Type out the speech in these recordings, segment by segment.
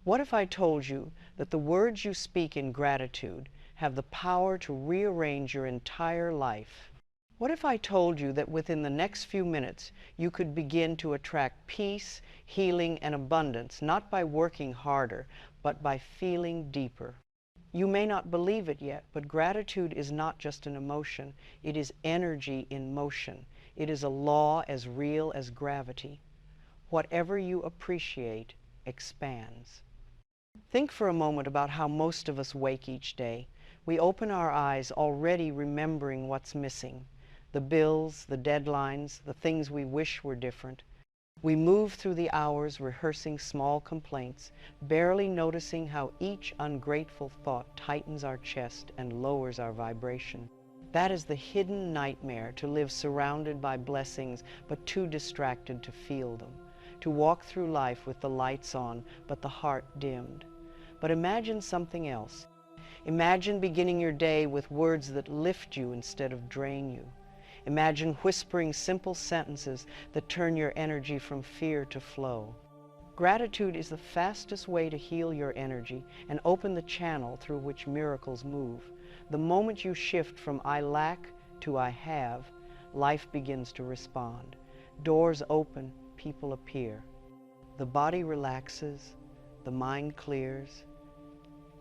What if I told you that the words you speak in gratitude have the power to rearrange your entire life? What if I told you that within the next few minutes you could begin to attract peace, healing, and abundance, not by working harder, but by feeling deeper? You may not believe it yet, but gratitude is not just an emotion. It is energy in motion. It is a law as real as gravity. Whatever you appreciate expands. Think for a moment about how most of us wake each day. We open our eyes already remembering what's missing. The bills, the deadlines, the things we wish were different. We move through the hours rehearsing small complaints, barely noticing how each ungrateful thought tightens our chest and lowers our vibration. That is the hidden nightmare, to live surrounded by blessings but too distracted to feel them, to walk through life with the lights on but the heart dimmed. But imagine something else. Imagine beginning your day with words that lift you instead of drain you. Imagine whispering simple sentences that turn your energy from fear to flow. Gratitude is the fastest way to heal your energy and open the channel through which miracles move. The moment you shift from I lack to I have, life begins to respond. Doors open, people appear. The body relaxes, the mind clears,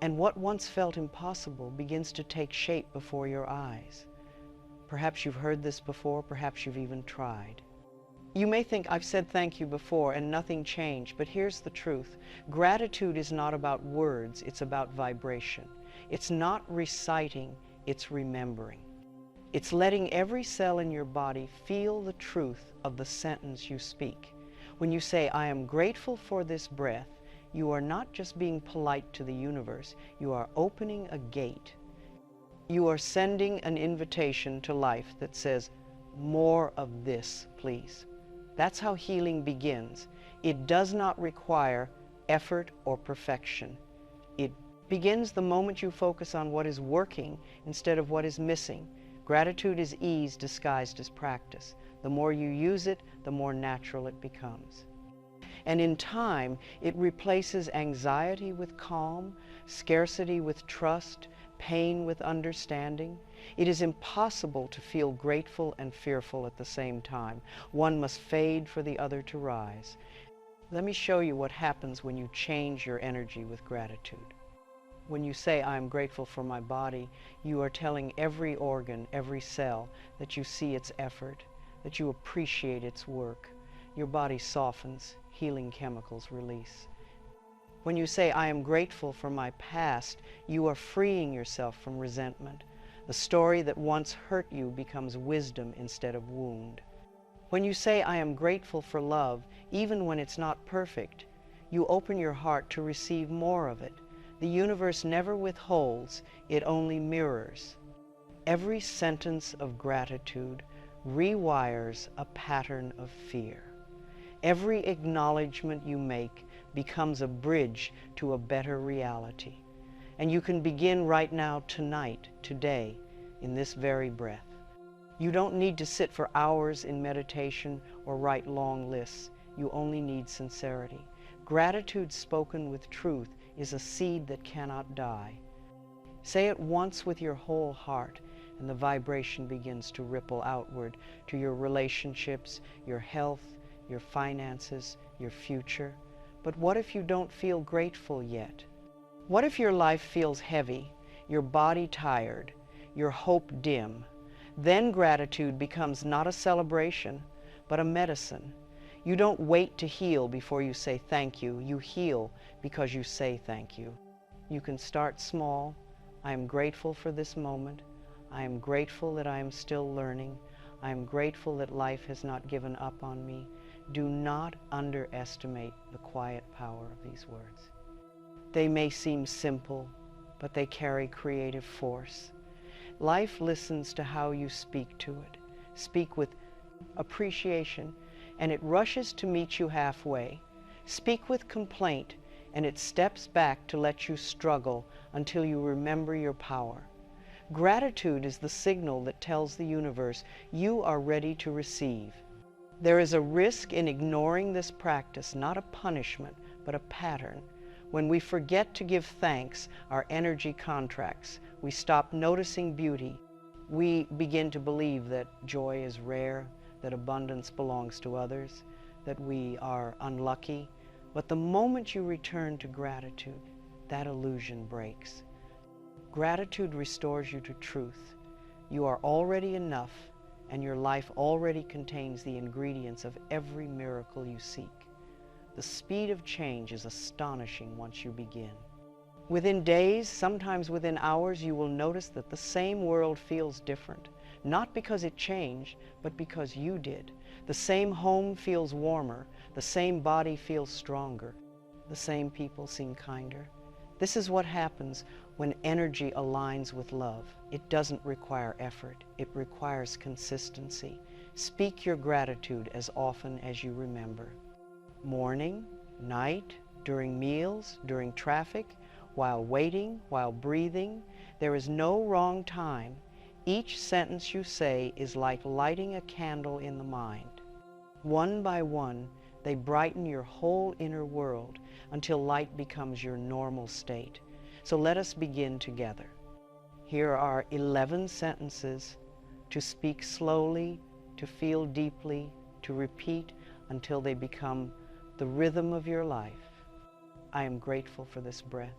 and what once felt impossible begins to take shape before your eyes. Perhaps you've heard this before, perhaps you've even tried. You may think, I've said thank you before and nothing changed, but here's the truth. Gratitude is not about words, it's about vibration. It's not reciting, it's remembering. It's letting every cell in your body feel the truth of the sentence you speak. When you say, I am grateful for this breath, you are not just being polite to the universe, you are opening a gate. You are sending an invitation to life that says, more of this, please. That's how healing begins. It does not require effort or perfection. It begins the moment you focus on what is working instead of what is missing. Gratitude is ease disguised as practice. The more you use it, the more natural it becomes. And in time, it replaces anxiety with calm, scarcity with trust, pain with understanding. It is impossible to feel grateful and fearful at the same time. One must fade for the other to rise. Let me show you what happens when you change your energy with gratitude. When you say, I am grateful for my body, you are telling every organ, every cell, that you see its effort, that you appreciate its work. Your body softens, healing chemicals release. When you say, I am grateful for my past, you are freeing yourself from resentment. The story that once hurt you becomes wisdom instead of wound. When you say, I am grateful for love, even when it's not perfect, you open your heart to receive more of it. The universe never withholds, it only mirrors. Every sentence of gratitude rewires a pattern of fear. Every acknowledgement you make becomes a bridge to a better reality. And you can begin right now, tonight, today, in this very breath. You don't need to sit for hours in meditation or write long lists. You only need sincerity. Gratitude spoken with truth is a seed that cannot die. Say it once with your whole heart, and the vibration begins to ripple outward to your relationships, your health, your finances, your future. But what if you don't feel grateful yet? What if your life feels heavy, your body tired, your hope dim? Then gratitude becomes not a celebration, but a medicine. You don't wait to heal before you say thank you. You heal because you say thank you. You can start small. I am grateful for this moment. I am grateful that I am still learning. I am grateful that life has not given up on me. Do not underestimate the quiet power of these words. They may seem simple, but they carry creative force. Life listens to how you speak to it. Speak with appreciation, and it rushes to meet you halfway. Speak with complaint, and it steps back to let you struggle until you remember your power. Gratitude is the signal that tells the universe you are ready to receive. There is a risk in ignoring this practice, not a punishment, but a pattern. When we forget to give thanks, our energy contracts. We stop noticing beauty. We begin to believe that joy is rare, that abundance belongs to others, that we are unlucky. But the moment you return to gratitude, that illusion breaks. Gratitude restores you to truth. You are already enough, and your life already contains the ingredients of every miracle you seek. The speed of change is astonishing once you begin. Within days, sometimes within hours, you will notice that the same world feels different, not because it changed, but because you did. The same home feels warmer, the same body feels stronger, the same people seem kinder. This is what happens when energy aligns with love. It doesn't require effort, it requires consistency. Speak your gratitude as often as you remember. Morning, night, during meals, during traffic, while waiting, while breathing. There is no wrong time. Each sentence you say is like lighting a candle in the mind. One by one, they brighten your whole inner world until light becomes your normal state. So let us begin together. Here are 11 sentences to speak slowly, to feel deeply, to repeat until they become the rhythm of your life. I am grateful for this breath.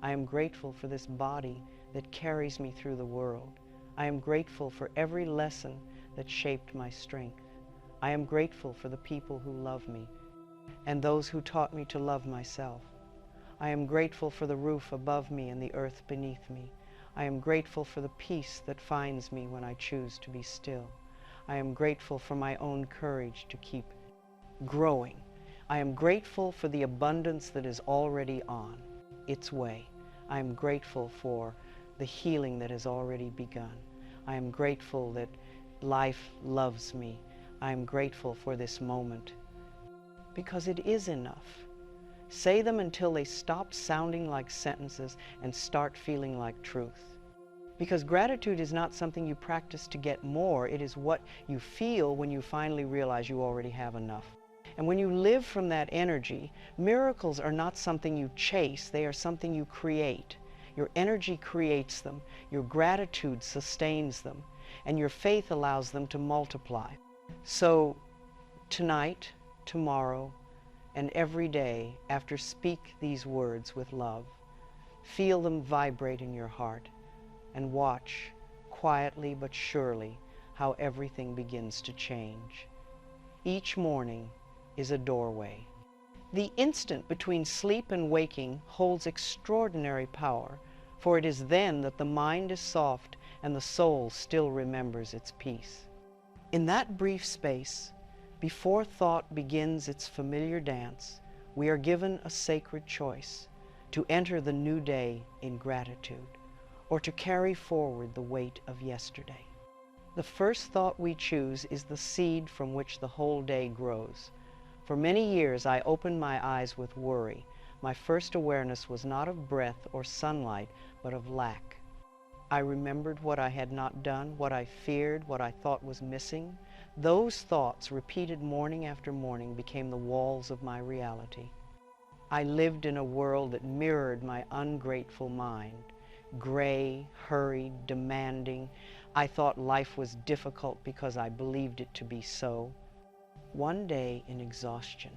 I am grateful for this body that carries me through the world. I am grateful for every lesson that shaped my strength. I am grateful for the people who love me and those who taught me to love myself. I am grateful for the roof above me and the earth beneath me. I am grateful for the peace that finds me when I choose to be still. I am grateful for my own courage to keep growing. I am grateful for the abundance that is already on its way. I am grateful for the healing that has already begun. I am grateful that life loves me. I am grateful for this moment because it is enough. Say them until they stop sounding like sentences and start feeling like truth. Because gratitude is not something you practice to get more. It is what you feel when you finally realize you already have enough. And when you live from that energy, miracles are not something you chase, they are something you create. Your energy creates them, your gratitude sustains them, and your faith allows them to multiply. So tonight, tomorrow, and every day after, speak these words with love. Feel them vibrate in your heart, and watch, quietly but surely, how everything begins to change. Each morning is a doorway. The instant between sleep and waking holds extraordinary power, for it is then that the mind is soft and the soul still remembers its peace. In that brief space, before thought begins its familiar dance, we are given a sacred choice to enter the new day in gratitude, or to carry forward the weight of yesterday. The first thought we choose is the seed from which the whole day grows. For many years I opened my eyes with worry. My first awareness was not of breath or sunlight, but of lack. I remembered what I had not done, what I feared, what I thought was missing. Those thoughts, repeated morning after morning, became the walls of my reality. I lived in a world that mirrored my ungrateful mind. Gray, hurried, demanding. I thought life was difficult because I believed it to be so. One day, in exhaustion,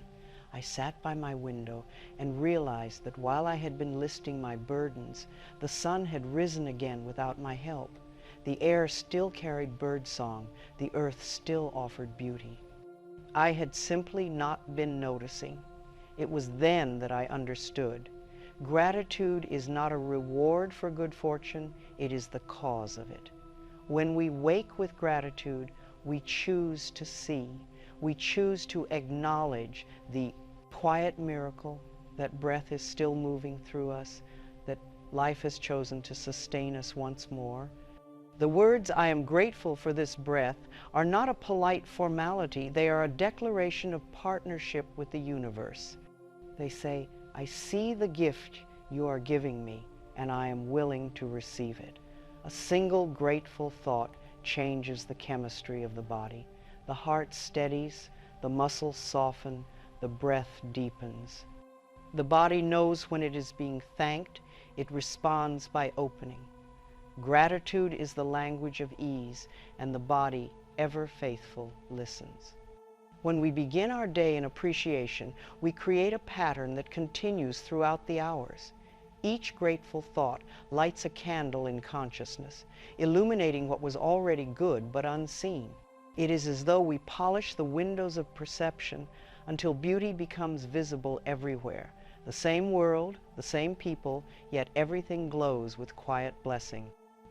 I sat by my window and realized that while I had been listing my burdens, the sun had risen again without my help. The air still carried birdsong, the earth still offered beauty. I had simply not been noticing. It was then that I understood. Gratitude is not a reward for good fortune, it is the cause of it. When we wake with gratitude, we choose to see. We choose to acknowledge the quiet miracle that breath is still moving through us, that life has chosen to sustain us once more. The words, "I am grateful for this breath," are not a polite formality. They are a declaration of partnership with the universe. They say, "I see the gift you are giving me, and I am willing to receive it." A single grateful thought changes the chemistry of the body. The heart steadies, the muscles soften, the breath deepens. The body knows when it is being thanked. It responds by opening. Gratitude is the language of ease, and the body, ever faithful, listens. When we begin our day in appreciation, we create a pattern that continues throughout the hours. Each grateful thought lights a candle in consciousness, illuminating what was already good but unseen. It is as though we polish the windows of perception until beauty becomes visible everywhere. The same world, the same people, yet everything glows with quiet blessing.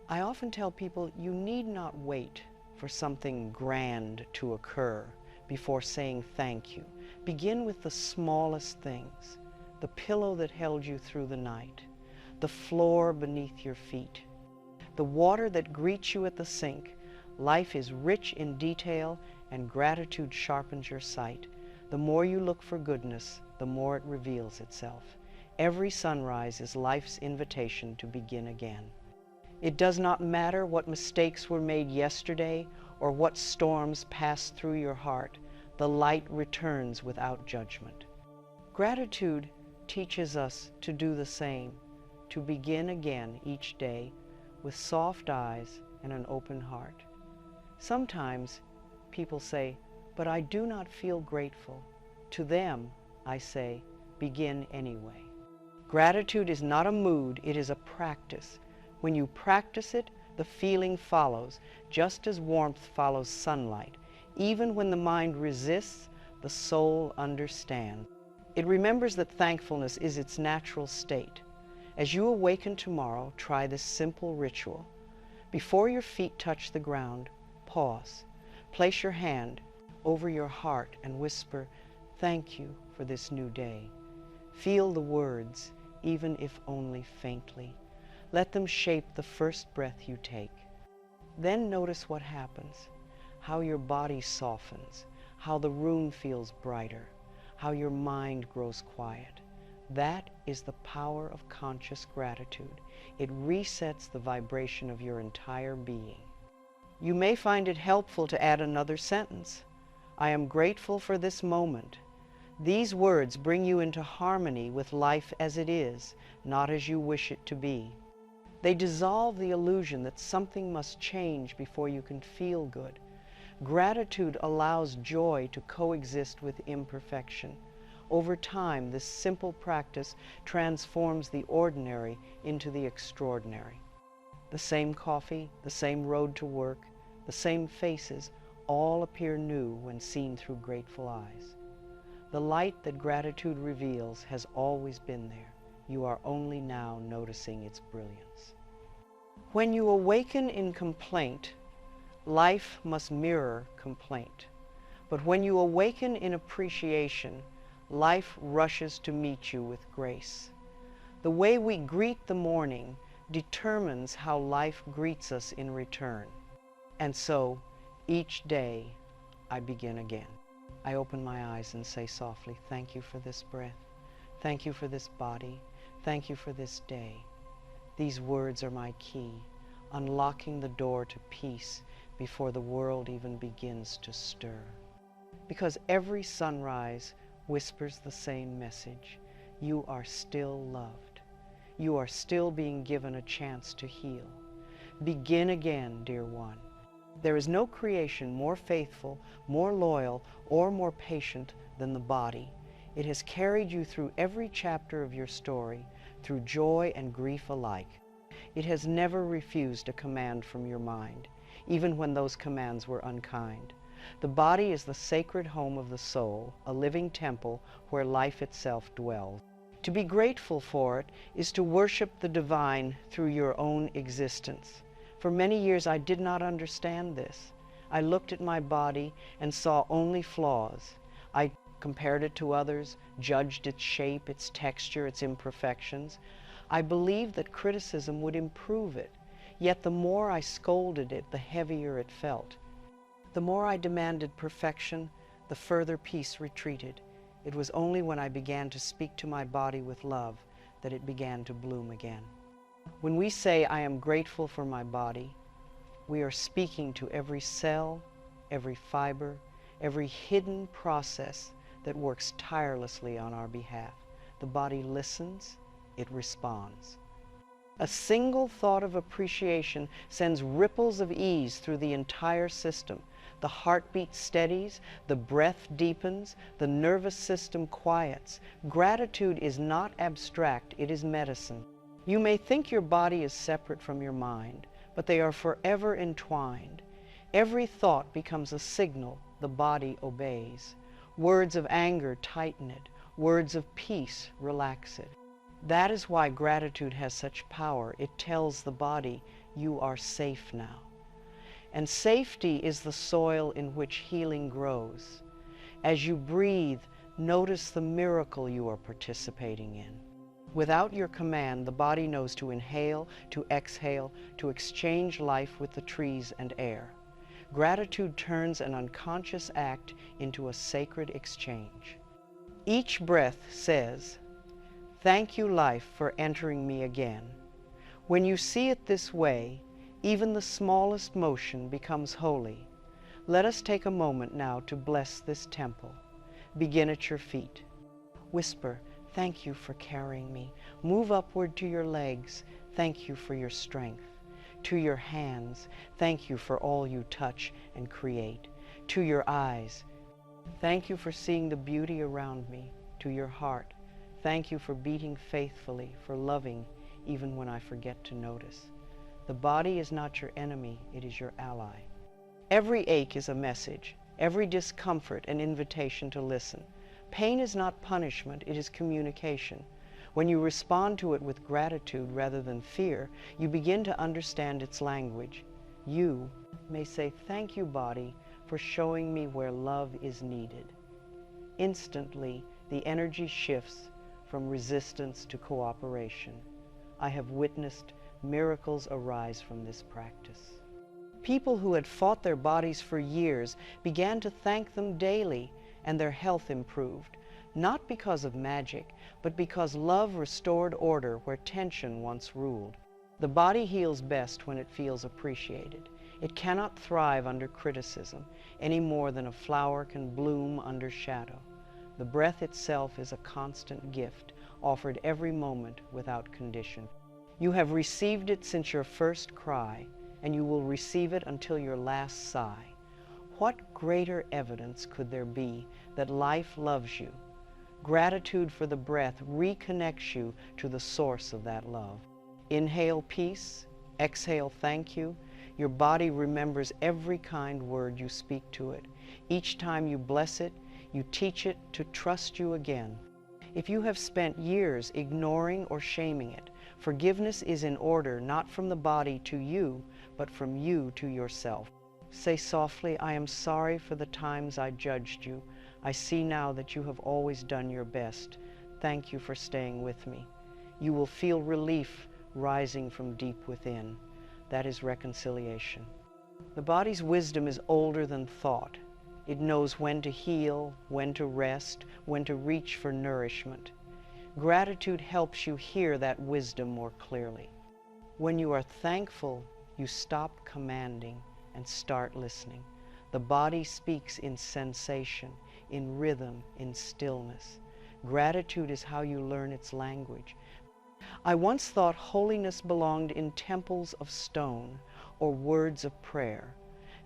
I often tell people you need not wait for something grand to occur before saying thank you. Begin with the smallest things: the pillow that held you through the night, the floor beneath your feet, the water that greets you at the sink. Life is rich in detail, and gratitude sharpens your sight. The more you look for goodness, the more it reveals itself. Every sunrise is life's invitation to begin again. It does not matter what mistakes were made yesterday or what storms passed through your heart. The light returns without judgment. Gratitude teaches us to do the same, to begin again each day with soft eyes and an open heart. Sometimes people say, "But I do not feel grateful." To them, I say, begin anyway. Gratitude is not a mood, it is a practice. When you practice it, the feeling follows, just as warmth follows sunlight. Even when the mind resists, the soul understands. It remembers that thankfulness is its natural state. As you awaken tomorrow, try this simple ritual. Before your feet touch the ground, pause. Place your hand over your heart and whisper, "Thank you for this new day." Feel the words, even if only faintly. Let them shape the first breath you take. Then notice what happens, how your body softens, how the room feels brighter, how your mind grows quiet. That is the power of conscious gratitude. It resets the vibration of your entire being. You may find it helpful to add another sentence. I am grateful for this moment. These words bring you into harmony with life as it is, not as you wish it to be. They dissolve the illusion that something must change before you can feel good. Gratitude allows joy to coexist with imperfection. Over time, this simple practice transforms the ordinary into the extraordinary. The same coffee, the same road to work, the same faces, all appear new when seen through grateful eyes. The light that gratitude reveals has always been there. You are only now noticing its brilliance. When you awaken in complaint, life must mirror complaint. But when you awaken in appreciation, life rushes to meet you with grace. The way we greet the morning determines how life greets us in return. And so, each day, I begin again. I open my eyes and say softly, "Thank you for this breath. Thank you for this body. Thank you for this day." These words are my key, unlocking the door to peace before the world even begins to stir. Because every sunrise whispers the same message. You are still loved. You are still being given a chance to heal. Begin again, dear one. There is no creation more faithful, more loyal, or more patient than the body. It has carried you through every chapter of your story, through joy and grief alike. It has never refused a command from your mind, even when those commands were unkind. The body is the sacred home of the soul, a living temple where life itself dwells. To be grateful for it is to worship the divine through your own existence. For many years I did not understand this. I looked at my body and saw only flaws. I compared it to others, judged its shape, its texture, its imperfections. I believed that criticism would improve it, yet the more I scolded it, the heavier it felt. The more I demanded perfection, the further peace retreated. It was only when I began to speak to my body with love that it began to bloom again. When we say, "I am grateful for my body," we are speaking to every cell, every fiber, every hidden process that works tirelessly on our behalf. the body listens, it responds. A single thought of appreciation sends ripples of ease through the entire system. The heartbeat steadies, the breath deepens, the nervous system quiets. Gratitude is not abstract, it is medicine. You may think your body is separate from your mind, but they are forever entwined. Every thought becomes a signal the body obeys. Words of anger tighten it, words of peace relax it. That is why gratitude has such power. It tells the body, you are safe now. And safety is the soil in which healing grows. As you breathe, notice the miracle you are participating in. Without your command, the body knows to inhale, to exhale, to exchange life with the trees and air. Gratitude turns an unconscious act into a sacred exchange. Each breath says, "Thank you, life, for entering me again." When you see it this way, even the smallest motion becomes holy. Let us take a moment now to bless this temple. Begin at your feet. Whisper, "Thank you for carrying me." Move upward to your legs. Thank you for your strength. To your hands, thank you for all you touch and create. To your eyes, thank you for seeing the beauty around me. To your heart, thank you for beating faithfully, for loving even when I forget to notice. The body is not your enemy, it is your ally. Every ache is a message, every discomfort an invitation to listen. Pain is not punishment, it is communication. When you respond to it with gratitude rather than fear, you begin to understand its language. You may say, "Thank you, body, for showing me where love is needed." Instantly, the energy shifts from resistance to cooperation. I have witnessed miracles arise from this practice. People who had fought their bodies for years began to thank them daily, and their health improved. Not because of magic, but because love restored order where tension once ruled. The body heals best when it feels appreciated. It cannot thrive under criticism any more than a flower can bloom under shadow. The breath itself is a constant gift, offered every moment without condition. You have received it since your first cry, and you will receive it until your last sigh. What greater evidence could there be that life loves you? Gratitude for the breath reconnects you to the source of that love. Inhale peace, exhale thank you. Your body remembers every kind word you speak to it. Each time you bless it, you teach it to trust you again. If you have spent years ignoring or shaming it, forgiveness is in order, not from the body to you, but from you to yourself. Say softly, "I am sorry for the times I judged you. I see now that you have always done your best. Thank you for staying with me." You will feel relief rising from deep within. That is reconciliation. The body's wisdom is older than thought. It knows when to heal, when to rest, when to reach for nourishment. Gratitude helps you hear that wisdom more clearly. When you are thankful, you stop commanding and start listening. The body speaks in sensation, in rhythm, in stillness. Gratitude is how you learn its language. I once thought holiness belonged in temples of stone or words of prayer.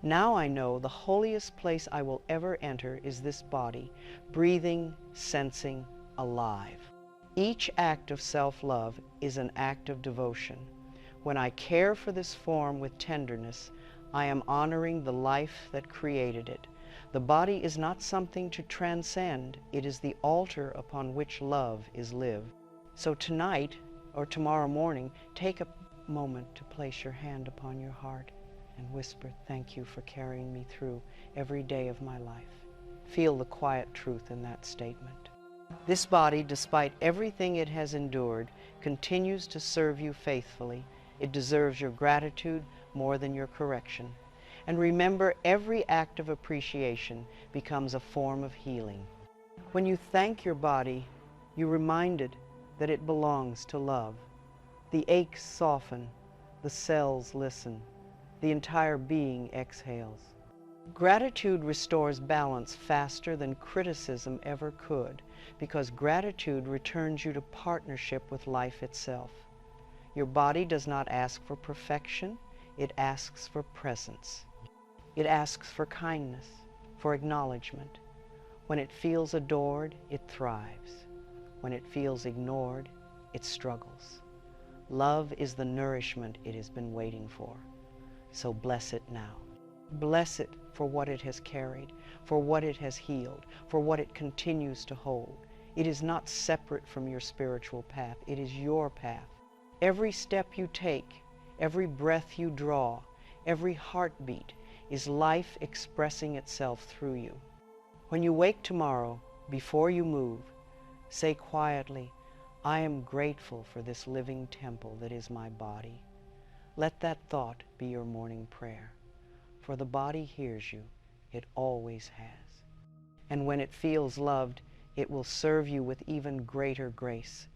Now I know the holiest place I will ever enter is this body, breathing, sensing, alive. Each act of self-love is an act of devotion. When I care for this form with tenderness, I am honoring the life that created it. The body is not something to transcend, it is the altar upon which love is lived. So tonight, or tomorrow morning, take a moment to place your hand upon your heart and whisper, "Thank you for carrying me through every day of my life." Feel the quiet truth in that statement. This body, despite everything it has endured, continues to serve you faithfully. It deserves your gratitude more than your correction. And remember, every act of appreciation becomes a form of healing. When you thank your body, you're reminded that it belongs to love. The aches soften, the cells listen, the entire being exhales. Gratitude restores balance faster than criticism ever could. because gratitude returns you to partnership with life itself. Your body does not ask for perfection, it asks for presence. It asks for kindness, for acknowledgement. When it feels adored, it thrives. When it feels ignored, it struggles. Love is the nourishment it has been waiting for. So bless it now. Bless it for what it has carried, for what it has healed, for what it continues to hold. It is not separate from your spiritual path. It is your path. Every step you take, every breath you draw, every heartbeat is life expressing itself through you. When you wake tomorrow, before you move, say quietly, I am grateful for this living temple that is my body. Let that thought be your morning prayer. For the body hears you, it always has. And when it feels loved, it will serve you with even greater grace.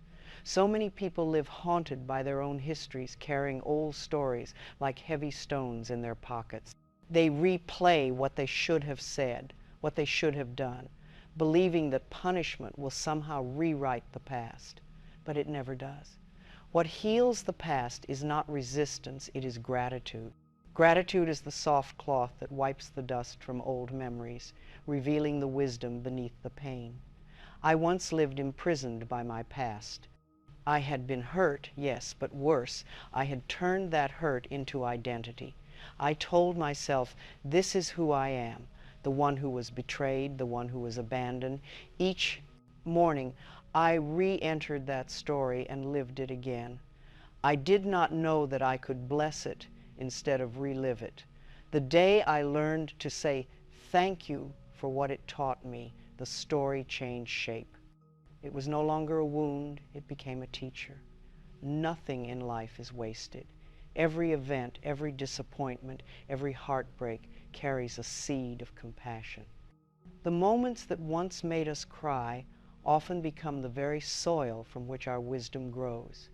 So many people live haunted by their own histories, carrying old stories like heavy stones in their pockets. They replay what they should have said, what they should have done, believing that punishment will somehow rewrite the past. But it never does. What heals the past is not resistance, it is gratitude. Gratitude is the soft cloth that wipes the dust from old memories, revealing the wisdom beneath the pain. I once lived imprisoned by my past. I had been hurt, yes, but worse, I had turned that hurt into identity. I told myself, this is who I am, the one who was betrayed, the one who was abandoned. Each morning, I re-entered that story and lived it again. I did not know that I could bless it instead of relive it. The day I learned to say thank you for what it taught me, the story changed shape. It was no longer a wound, it became a teacher. Nothing in life is wasted. Every event, every disappointment, every heartbreak carries a seed of compassion. The moments that once made us cry often become the very soil from which our wisdom grows.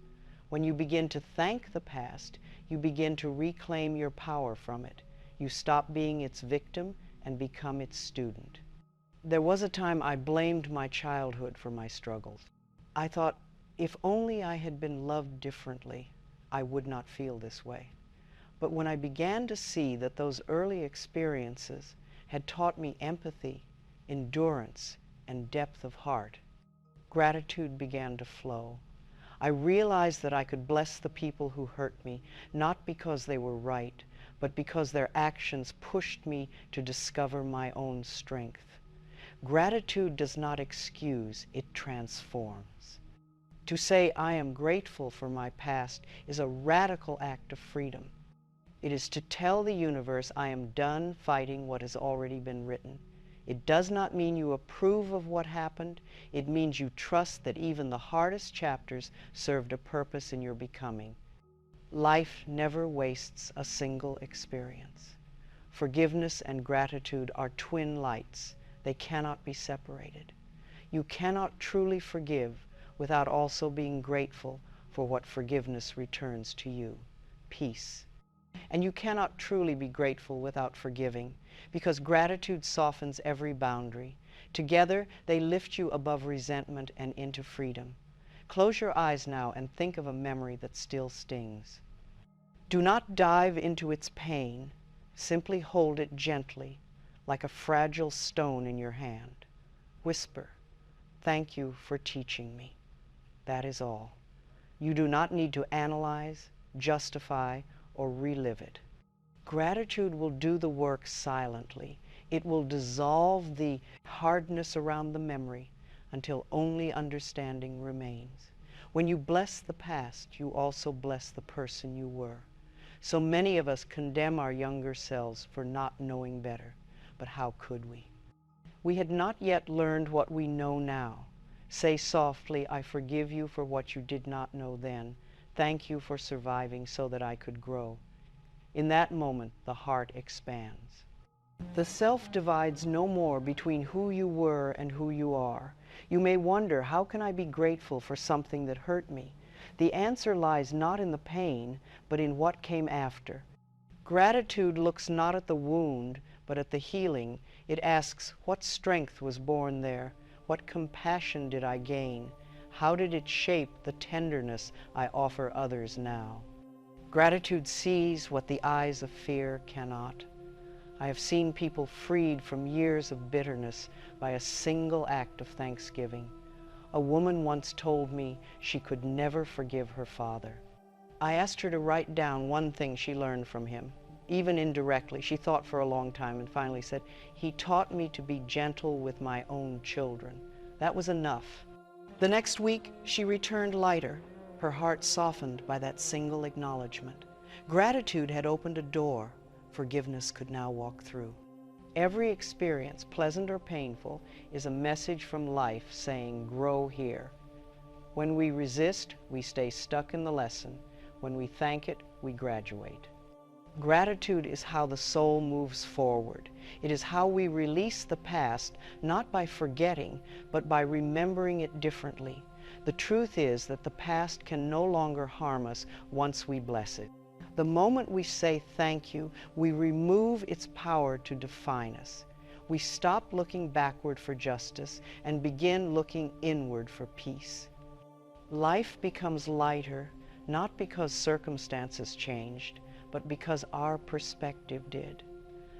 When you begin to thank the past, you begin to reclaim your power from it. You stop being its victim and become its student. There was a time I blamed my childhood for my struggles. I thought, if only I had been loved differently, I would not feel this way. But when I began to see that those early experiences had taught me empathy, endurance, and depth of heart, gratitude began to flow. I realized that I could bless the people who hurt me, not because they were right, but because their actions pushed me to discover my own strength. Gratitude does not excuse, it transforms. To say I am grateful for my past is a radical act of freedom. It is to tell the universe I am done fighting what has already been written. It does not mean you approve of what happened. It means you trust that even the hardest chapters served a purpose in your becoming. Life never wastes a single experience. Forgiveness and gratitude are twin lights. They cannot be separated. You cannot truly forgive without also being grateful for what forgiveness returns to you, peace. And you cannot truly be grateful without forgiving, because gratitude softens every boundary. Together, they lift you above resentment and into freedom. Close your eyes now and think of a memory that still stings. Do not dive into its pain. Simply hold it gently, like a fragile stone in your hand. Whisper, thank you for teaching me. That is all. You do not need to analyze, justify, or relive it. Gratitude will do the work silently. It will dissolve the hardness around the memory until only understanding remains. When you bless the past, you also bless the person you were. So many of us condemn our younger selves for not knowing better, but how could we? We had not yet learned what we know now. Say softly, I forgive you for what you did not know then. Thank you for surviving so that I could grow. In that moment, the heart expands. The self divides no more between who you were and who you are. You may wonder, how can I be grateful for something that hurt me? The answer lies not in the pain, but in what came after. Gratitude looks not at the wound, but at the healing. It asks, what strength was born there? What compassion did I gain? How did it shape the tenderness I offer others now? Gratitude sees what the eyes of fear cannot. I have seen people freed from years of bitterness by a single act of thanksgiving. A woman once told me she could never forgive her father. I asked her to write down one thing she learned from him, even indirectly. She thought for a long time and finally said, "He taught me to be gentle with my own children." That was enough. The next week, she returned lighter, her heart softened by that single acknowledgement. Gratitude had opened a door forgiveness could now walk through. Every experience, pleasant or painful, is a message from life saying, grow here. When we resist, we stay stuck in the lesson. When we thank it, we graduate. Gratitude is how the soul moves forward. It is how we release the past, not by forgetting, but by remembering it differently. The truth is that the past can no longer harm us once we bless it. The moment we say thank you, we remove its power to define us. We stop looking backward for justice and begin looking inward for peace. Life becomes lighter, not because circumstances changed, but because our perspective did.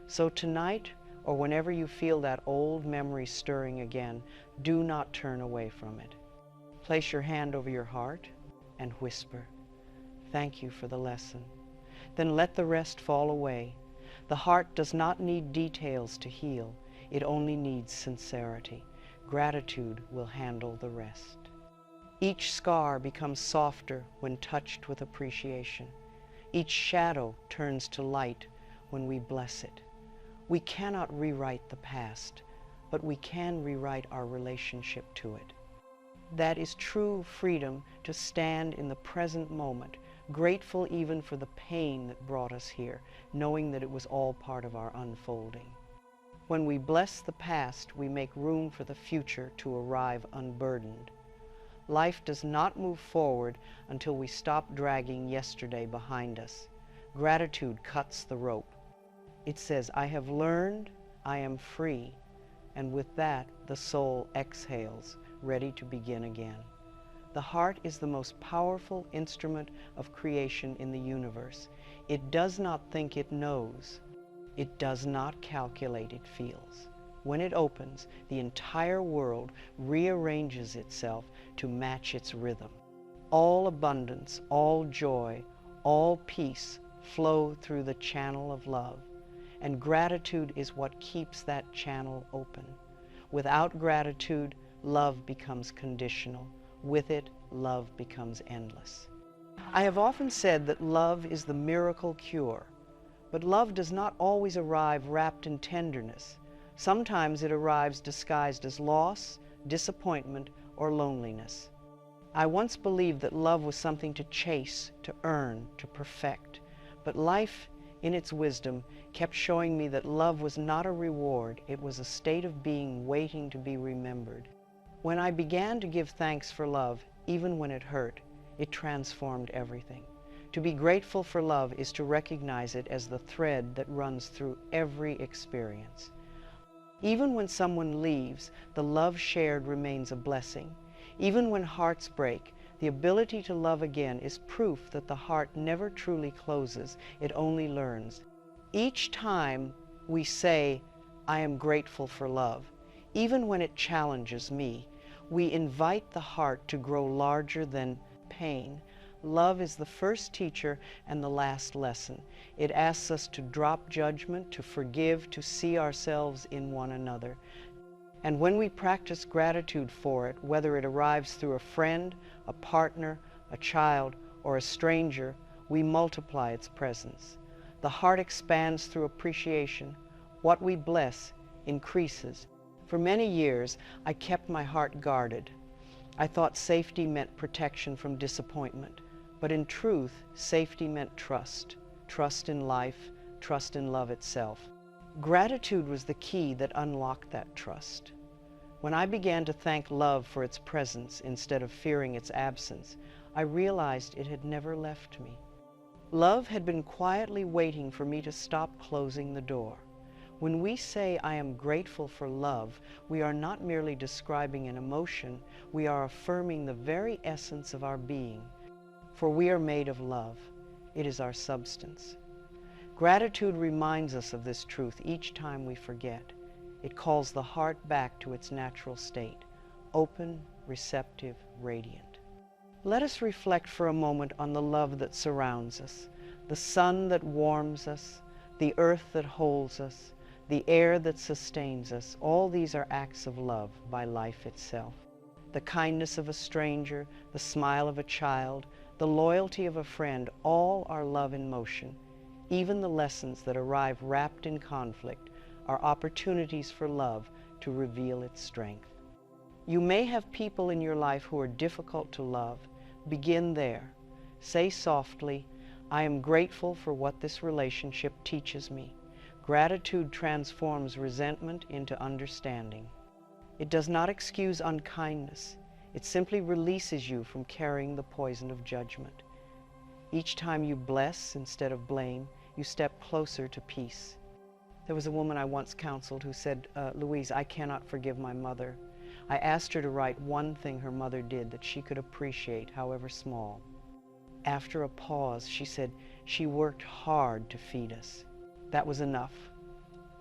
So tonight, or whenever you feel that old memory stirring again, do not turn away from it. Place your hand over your heart and whisper, "Thank you for the lesson." Then let the rest fall away. The heart does not need details to heal. It only needs sincerity. Gratitude will handle the rest. Each scar becomes softer when touched with appreciation. Each shadow turns to light when we bless it. We cannot rewrite the past, but we can rewrite our relationship to it. That is true freedom, to stand in the present moment, grateful even for the pain that brought us here, knowing that it was all part of our unfolding. When we bless the past, we make room for the future to arrive unburdened. Life does not move forward until we stop dragging yesterday behind us. Gratitude cuts the rope. It says, "I have learned, I am free," and with that, the soul exhales, ready to begin again. The heart is the most powerful instrument of creation in the universe. It does not think it knows. It does not calculate it feels. When it opens, the entire world rearranges itself to match its rhythm. All abundance, all joy, all peace flow through the channel of love, and gratitude is what keeps that channel open. Without gratitude, love becomes conditional. With it, love becomes endless. I have often said that love is the miracle cure, but love does not always arrive wrapped in tenderness. Sometimes it arrives disguised as loss, disappointment, or loneliness. I once believed that love was something to chase, to earn, to perfect, but life, in its wisdom, kept showing me that love was not a reward, it was a state of being waiting to be remembered. When I began to give thanks for love, even when it hurt, it transformed everything. To be grateful for love is to recognize it as the thread that runs through every experience. Even when someone leaves, the love shared remains a blessing. Even when hearts break, the ability to love again is proof that the heart never truly closes, it only learns. Each time we say, "I am grateful for love," even when it challenges me, we invite the heart to grow larger than pain. Love is the first teacher and the last lesson. It asks us to drop judgment, to forgive, to see ourselves in one another. And when we practice gratitude for it, whether it arrives through a friend, a partner, a child, or a stranger, we multiply its presence. The heart expands through appreciation. What we bless increases. For many years, I kept my heart guarded. I thought safety meant protection from disappointment. But in truth, safety meant trust. Trust in life, trust in love itself. Gratitude was the key that unlocked that trust. When I began to thank love for its presence instead of fearing its absence, I realized it had never left me. Love had been quietly waiting for me to stop closing the door. When we say, I am grateful for love, we are not merely describing an emotion, we are affirming the very essence of our being. For we are made of love. It is our substance. Gratitude reminds us of this truth each time we forget. It calls the heart back to its natural state, open, receptive, radiant. Let us reflect for a moment on the love that surrounds us, the sun that warms us, the earth that holds us, the air that sustains us. All these are acts of love by life itself. The kindness of a stranger, the smile of a child, the loyalty of a friend, all are love in motion. Even the lessons that arrive wrapped in conflict are opportunities for love to reveal its strength. You may have people in your life who are difficult to love. Begin there. Say softly, I am grateful for what this relationship teaches me. Gratitude transforms resentment into understanding. It does not excuse unkindness. It simply releases you from carrying the poison of judgment. Each time you bless instead of blame, you step closer to peace. There was a woman I once counseled who said, Louise, I cannot forgive my mother. I asked her to write one thing her mother did that she could appreciate, however small. After a pause, she said, she worked hard to feed us. That was enough.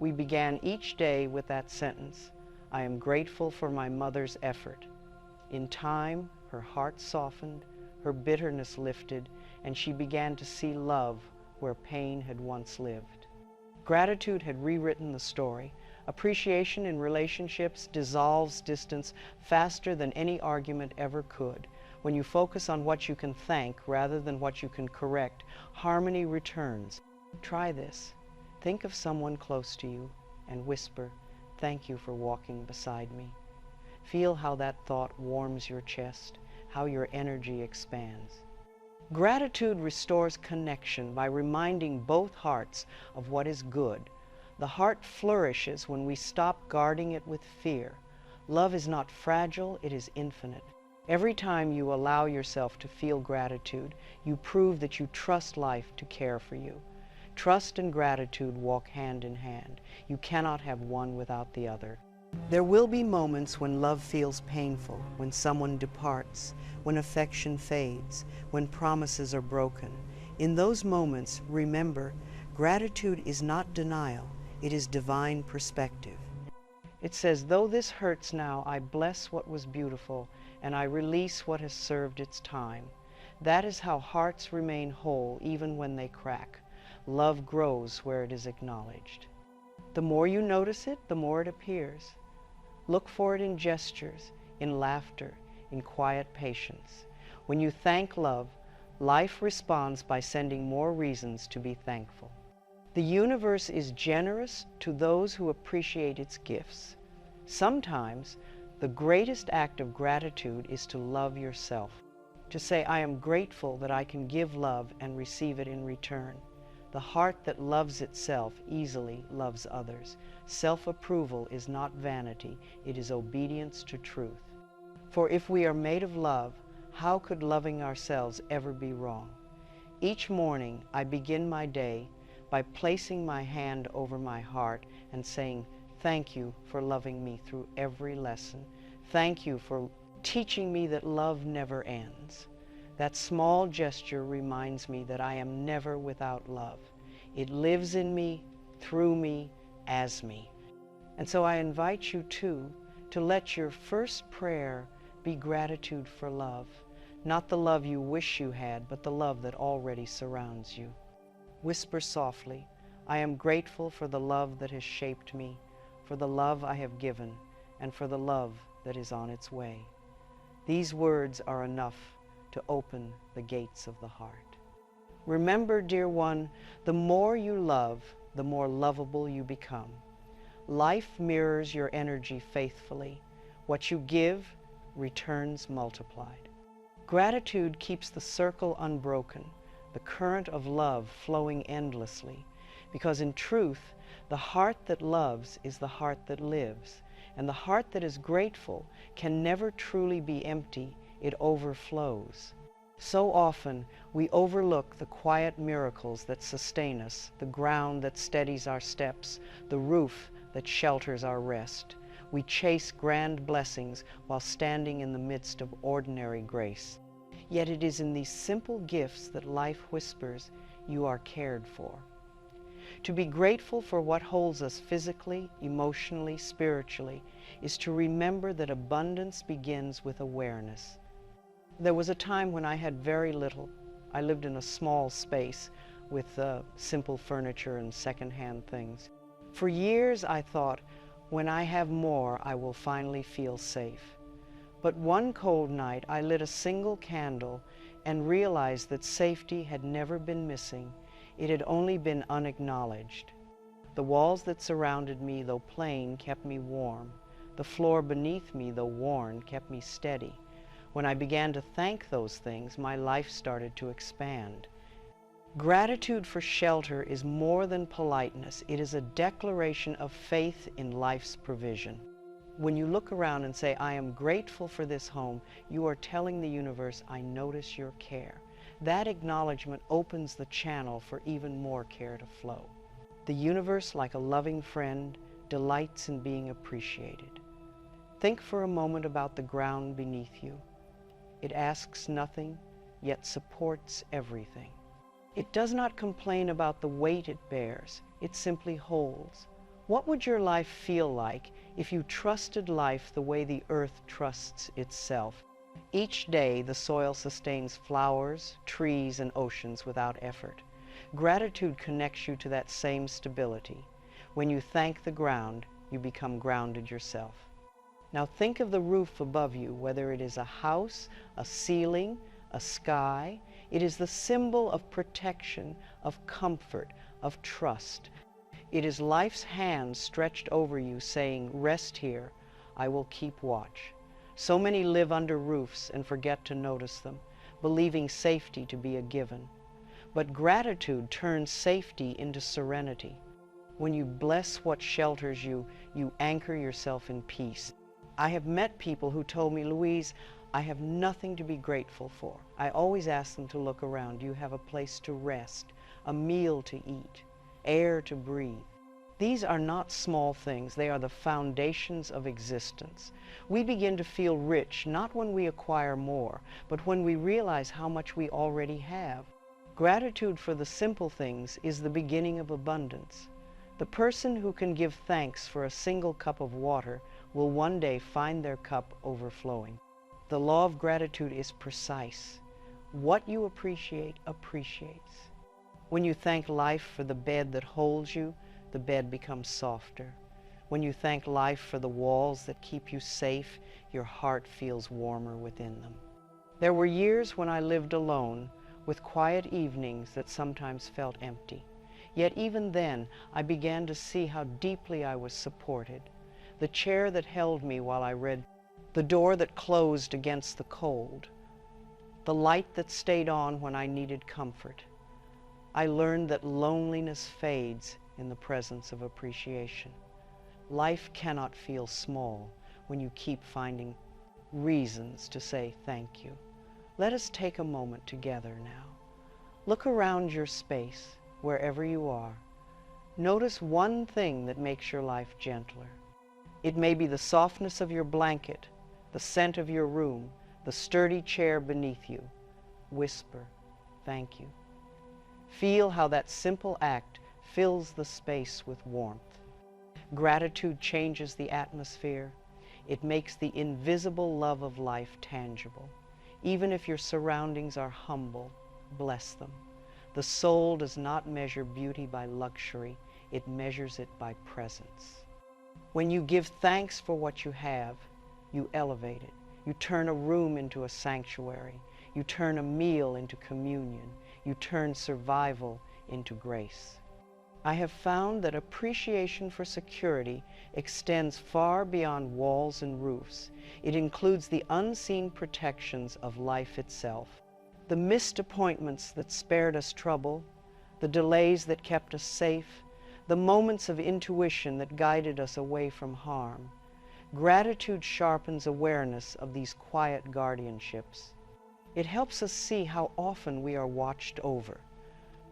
We began each day with that sentence, I am grateful for my mother's effort. In time, her heart softened, her bitterness lifted, and she began to see love where pain had once lived. Gratitude had rewritten the story. Appreciation in relationships dissolves distance faster than any argument ever could. When you focus on what you can thank rather than what you can correct, harmony returns. Try this. Think of someone close to you and whisper, thank you for walking beside me. Feel how that thought warms your chest, how your energy expands. Gratitude restores connection by reminding both hearts of what is good. The heart flourishes when we stop guarding it with fear. Love is not fragile, it is infinite. Every time you allow yourself to feel gratitude, you prove that you trust life to care for you. Trust and gratitude walk hand in hand. You cannot have one without the other. There will be moments when love feels painful, when someone departs, when affection fades, when promises are broken. In those moments, remember, gratitude is not denial, it is divine perspective. It says, though this hurts now, I bless what was beautiful, and I release what has served its time. That is how hearts remain whole even when they crack. Love grows where it is acknowledged. The more you notice it, the more it appears. Look for it in gestures, in laughter, in quiet patience. When you thank love, life responds by sending more reasons to be thankful. The universe is generous to those who appreciate its gifts. Sometimes, the greatest act of gratitude is to love yourself. To say, I am grateful that I can give love and receive it in return. The heart that loves itself easily loves others. Self-approval is not vanity, it is obedience to truth. For if we are made of love, how could loving ourselves ever be wrong? Each morning I begin my day by placing my hand over my heart and saying, thank you for loving me through every lesson. Thank you for teaching me that love never ends. That small gesture reminds me that I am never without love. It lives in me, through me, as me. And so I invite you too to let your first prayer be gratitude for love. Not the love you wish you had, but the love that already surrounds you. Whisper softly, I am grateful for the love that has shaped me, for the love I have given, and for the love that is on its way. These words are enough to open the gates of the heart. Remember, dear one, the more you love, the more lovable you become. Life mirrors your energy faithfully. What you give returns multiplied. Gratitude keeps the circle unbroken, the current of love flowing endlessly, because in truth, the heart that loves is the heart that lives, and the heart that is grateful can never truly be empty, it overflows. So often we overlook the quiet miracles that sustain us, the ground that steadies our steps, the roof that shelters our rest. We chase grand blessings while standing in the midst of ordinary grace. Yet it is in these simple gifts that life whispers, "You are cared for." To be grateful for what holds us physically, emotionally, spiritually, is to remember that abundance begins with awareness. There was a time when I had very little. I lived in a small space with simple furniture and secondhand things. For years I thought, when I have more, I will finally feel safe. But one cold night I lit a single candle and realized that safety had never been missing. It had only been unacknowledged. The walls that surrounded me, though plain, kept me warm. The floor beneath me, though worn, kept me steady. When I began to thank those things, my life started to expand. Gratitude for shelter is more than politeness. It is a declaration of faith in life's provision. When you look around and say, "I am grateful for this home," you are telling the universe, "I notice your care." That acknowledgement opens the channel for even more care to flow. The universe, like a loving friend, delights in being appreciated. Think for a moment about the ground beneath you. It asks nothing, yet supports everything. It does not complain about the weight it bears, it simply holds. What would your life feel like if you trusted life the way the earth trusts itself? Each day the soil sustains flowers, trees, and oceans without effort. Gratitude connects you to that same stability. When you thank the ground, you become grounded yourself. Now think of the roof above you, whether it is a house, a ceiling, a sky. It is the symbol of protection, of comfort, of trust. It is life's hand stretched over you saying, "Rest here, I will keep watch." So many live under roofs and forget to notice them, believing safety to be a given. But gratitude turns safety into serenity. When you bless what shelters you, you anchor yourself in peace. I have met people who told me, "Louise, I have nothing to be grateful for." I always ask them to look around. Do you have a place to rest, a meal to eat, air to breathe? These are not small things. They are the foundations of existence. We begin to feel rich not when we acquire more, but when we realize how much we already have. Gratitude for the simple things is the beginning of abundance. The person who can give thanks for a single cup of water will one day find their cup overflowing. The law of gratitude is precise. What you appreciate appreciates. When you thank life for the bed that holds you, the bed becomes softer. When you thank life for the walls that keep you safe, your heart feels warmer within them. There were years when I lived alone, with quiet evenings that sometimes felt empty. Yet even then, I began to see how deeply I was supported. The chair that held me while I read, the door that closed against the cold, the light that stayed on when I needed comfort. I learned that loneliness fades in the presence of appreciation. Life cannot feel small when you keep finding reasons to say thank you. Let us take a moment together now. Look around your space, wherever you are. Notice one thing that makes your life gentler. It may be the softness of your blanket, the scent of your room, the sturdy chair beneath you. Whisper, "Thank you." Feel how that simple act fills the space with warmth. Gratitude changes the atmosphere. It makes the invisible love of life tangible. Even if your surroundings are humble, bless them. The soul does not measure beauty by luxury, it measures it by presence. When you give thanks for what you have, you elevate it. You turn a room into a sanctuary. You turn a meal into communion. You turn survival into grace. I have found that appreciation for security extends far beyond walls and roofs. It includes the unseen protections of life itself. The missed appointments that spared us trouble, the delays that kept us safe, the moments of intuition that guided us away from harm. Gratitude sharpens awareness of these quiet guardianships. It helps us see how often we are watched over.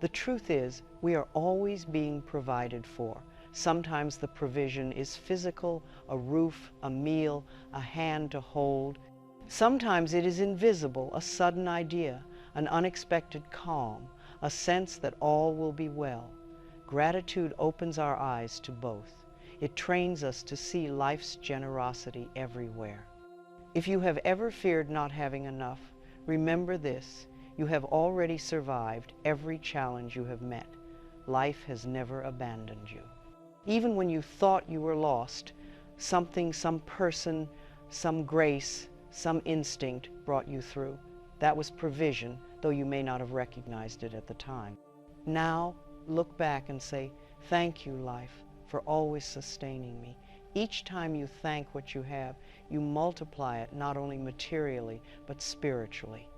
The truth is, we are always being provided for. Sometimes the provision is physical, a roof, a meal, a hand to hold. Sometimes it is invisible, a sudden idea, an unexpected calm, a sense that all will be well. Gratitude opens our eyes to both. It trains us to see life's generosity everywhere. If you have ever feared not having enough, remember this: you have already survived every challenge you have met. Life has never abandoned you. Even when you thought you were lost, something, some person, some grace, some instinct brought you through. That was provision, though you may not have recognized it at the time. Now, look back and say, "Thank you, life, for always sustaining me." Each time you thank what you have, you multiply it not only materially, but spiritually.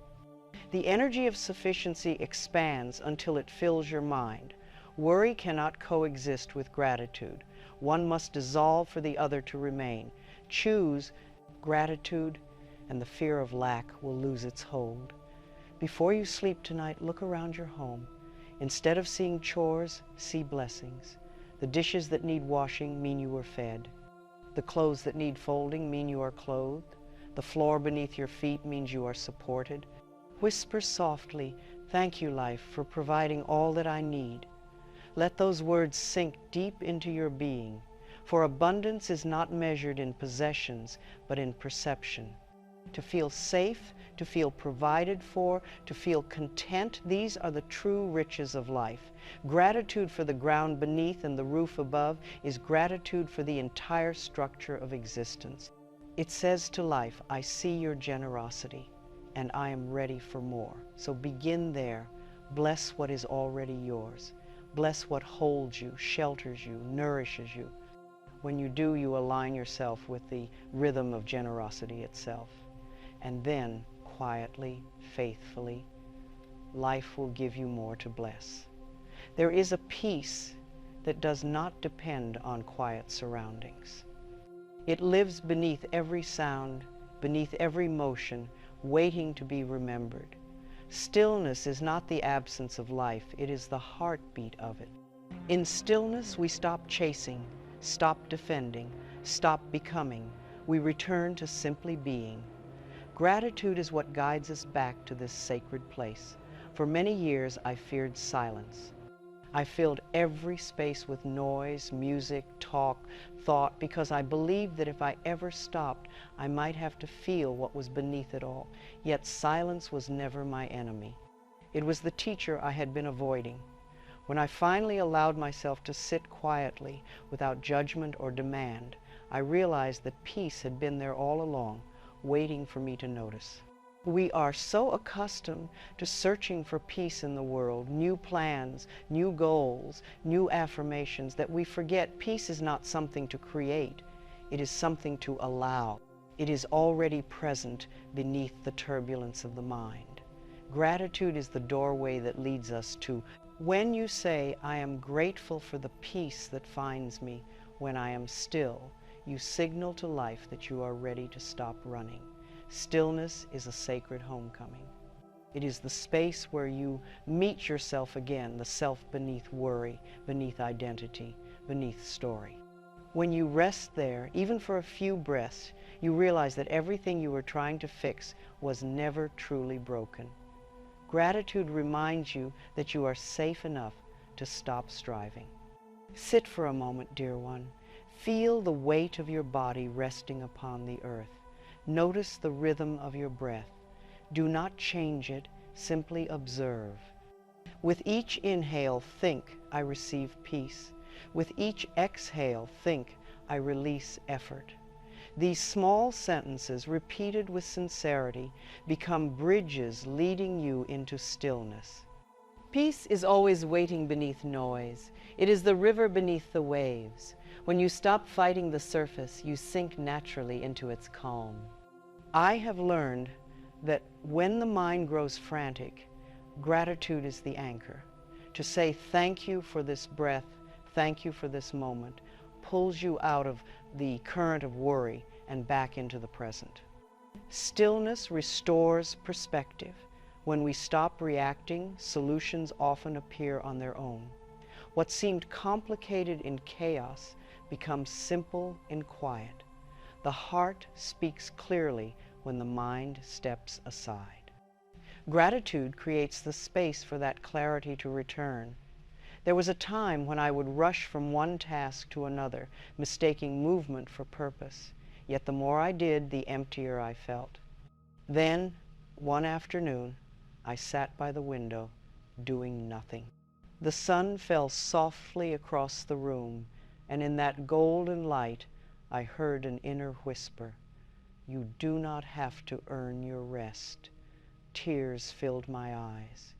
The energy of sufficiency expands until it fills your mind. Worry cannot coexist with gratitude. One must dissolve for the other to remain. Choose gratitude, and the fear of lack will lose its hold. Before you sleep tonight, look around your home. Instead of seeing chores, see blessings. The dishes that need washing mean you were fed. The clothes that need folding mean you are clothed. The floor beneath your feet means you are supported. Whisper softly, "Thank you, life, for providing all that I need." Let those words sink deep into your being, for abundance is not measured in possessions, but in perception. To feel safe, to feel provided for, to feel content, these are the true riches of life. Gratitude for the ground beneath and the roof above is gratitude for the entire structure of existence. It says to life, "I see your generosity, and I am ready for more." So begin there. Bless what is already yours. Bless what holds you, shelters you, nourishes you. When you do, you align yourself with the rhythm of generosity itself. And then, quietly, faithfully, life will give you more to bless. There is a peace that does not depend on quiet surroundings. It lives beneath every sound, beneath every motion, waiting to be remembered. Stillness is not the absence of life, it is the heartbeat of it. In stillness, we stop chasing, stop defending, stop becoming. We return to simply being. Gratitude is what guides us back to this sacred place. For many years, I feared silence. I filled every space with noise, music, talk, thought, because I believed that if I ever stopped, I might have to feel what was beneath it all. Yet silence was never my enemy. It was the teacher I had been avoiding. When I finally allowed myself to sit quietly, without judgment or demand, I realized that peace had been there all along, waiting for me to notice. We are so accustomed to searching for peace in the world, new plans, new goals, new affirmations, that we forget peace is not something to create. It is something to allow. It is already present beneath the turbulence of the mind. Gratitude is the doorway that leads us to. When you say, "I am grateful for the peace that finds me when I am still," you signal to life that you are ready to stop running. Stillness is a sacred homecoming. It is the space where you meet yourself again, the self beneath worry, beneath identity, beneath story. When you rest there, even for a few breaths, you realize that everything you were trying to fix was never truly broken. Gratitude reminds you that you are safe enough to stop striving. Sit for a moment, dear one. Feel the weight of your body resting upon the earth. Notice the rhythm of your breath. Do not change it, simply observe. With each inhale, think, "I receive peace." With each exhale, think, "I release effort." These small sentences, repeated with sincerity, become bridges leading you into stillness. Peace is always waiting beneath noise. It is the river beneath the waves. When you stop fighting the surface, you sink naturally into its calm. I have learned that when the mind grows frantic, gratitude is the anchor. To say thank you for this breath, thank you for this moment, pulls you out of the current of worry and back into the present. Stillness restores perspective. When we stop reacting, solutions often appear on their own. What seemed complicated in chaos becomes simple in quiet. The heart speaks clearly when the mind steps aside. Gratitude creates the space for that clarity to return. There was a time when I would rush from one task to another, mistaking movement for purpose. Yet the more I did, the emptier I felt. Then, one afternoon, I sat by the window, doing nothing. The sun fell softly across the room, and in that golden light, I heard an inner whisper, "You do not have to earn your rest." Tears filled my eyes.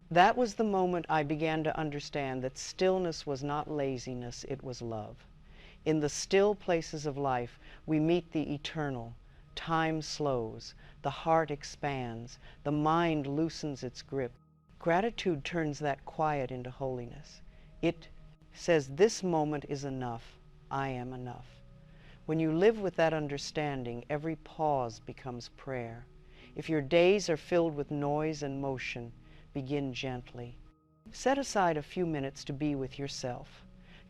That was the moment I began to understand that stillness was not laziness, it was love. In the still places of life, we meet the eternal. Time slows, the heart expands, the mind loosens its grip. Gratitude turns that quiet into holiness. It says, this moment is enough, I am enough. When you live with that understanding, every pause becomes prayer. If your days are filled with noise and motion, begin gently. Set aside a few minutes to be with yourself.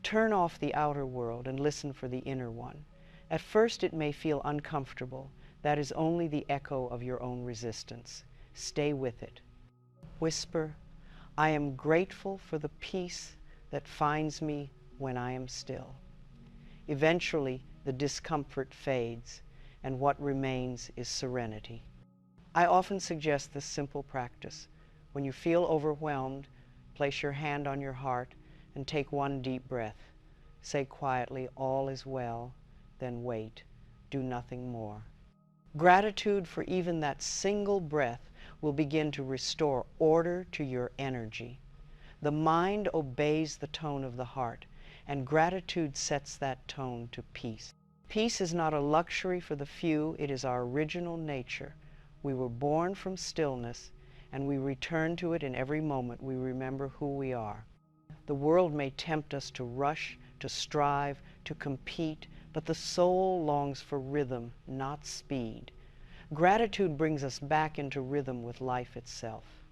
Turn off the outer world and listen for the inner one. At first it may feel uncomfortable. That is only the echo of your own resistance. Stay with it. Whisper, "I am grateful for the peace that finds me when I am still." Eventually, the discomfort fades, and what remains is serenity. I often suggest this simple practice. When you feel overwhelmed, place your hand on your heart and take one deep breath. Say quietly, "All is well," then wait. Do nothing more. Gratitude for even that single breath will begin to restore order to your energy. The mind obeys the tone of the heart, and gratitude sets that tone to peace. Peace is not a luxury for the few, it is our original nature. We were born from stillness, and we return to it in every moment we remember who we are. The world may tempt us to rush, to strive, to compete, but the soul longs for rhythm, not speed. Gratitude brings us back into rhythm with life itself.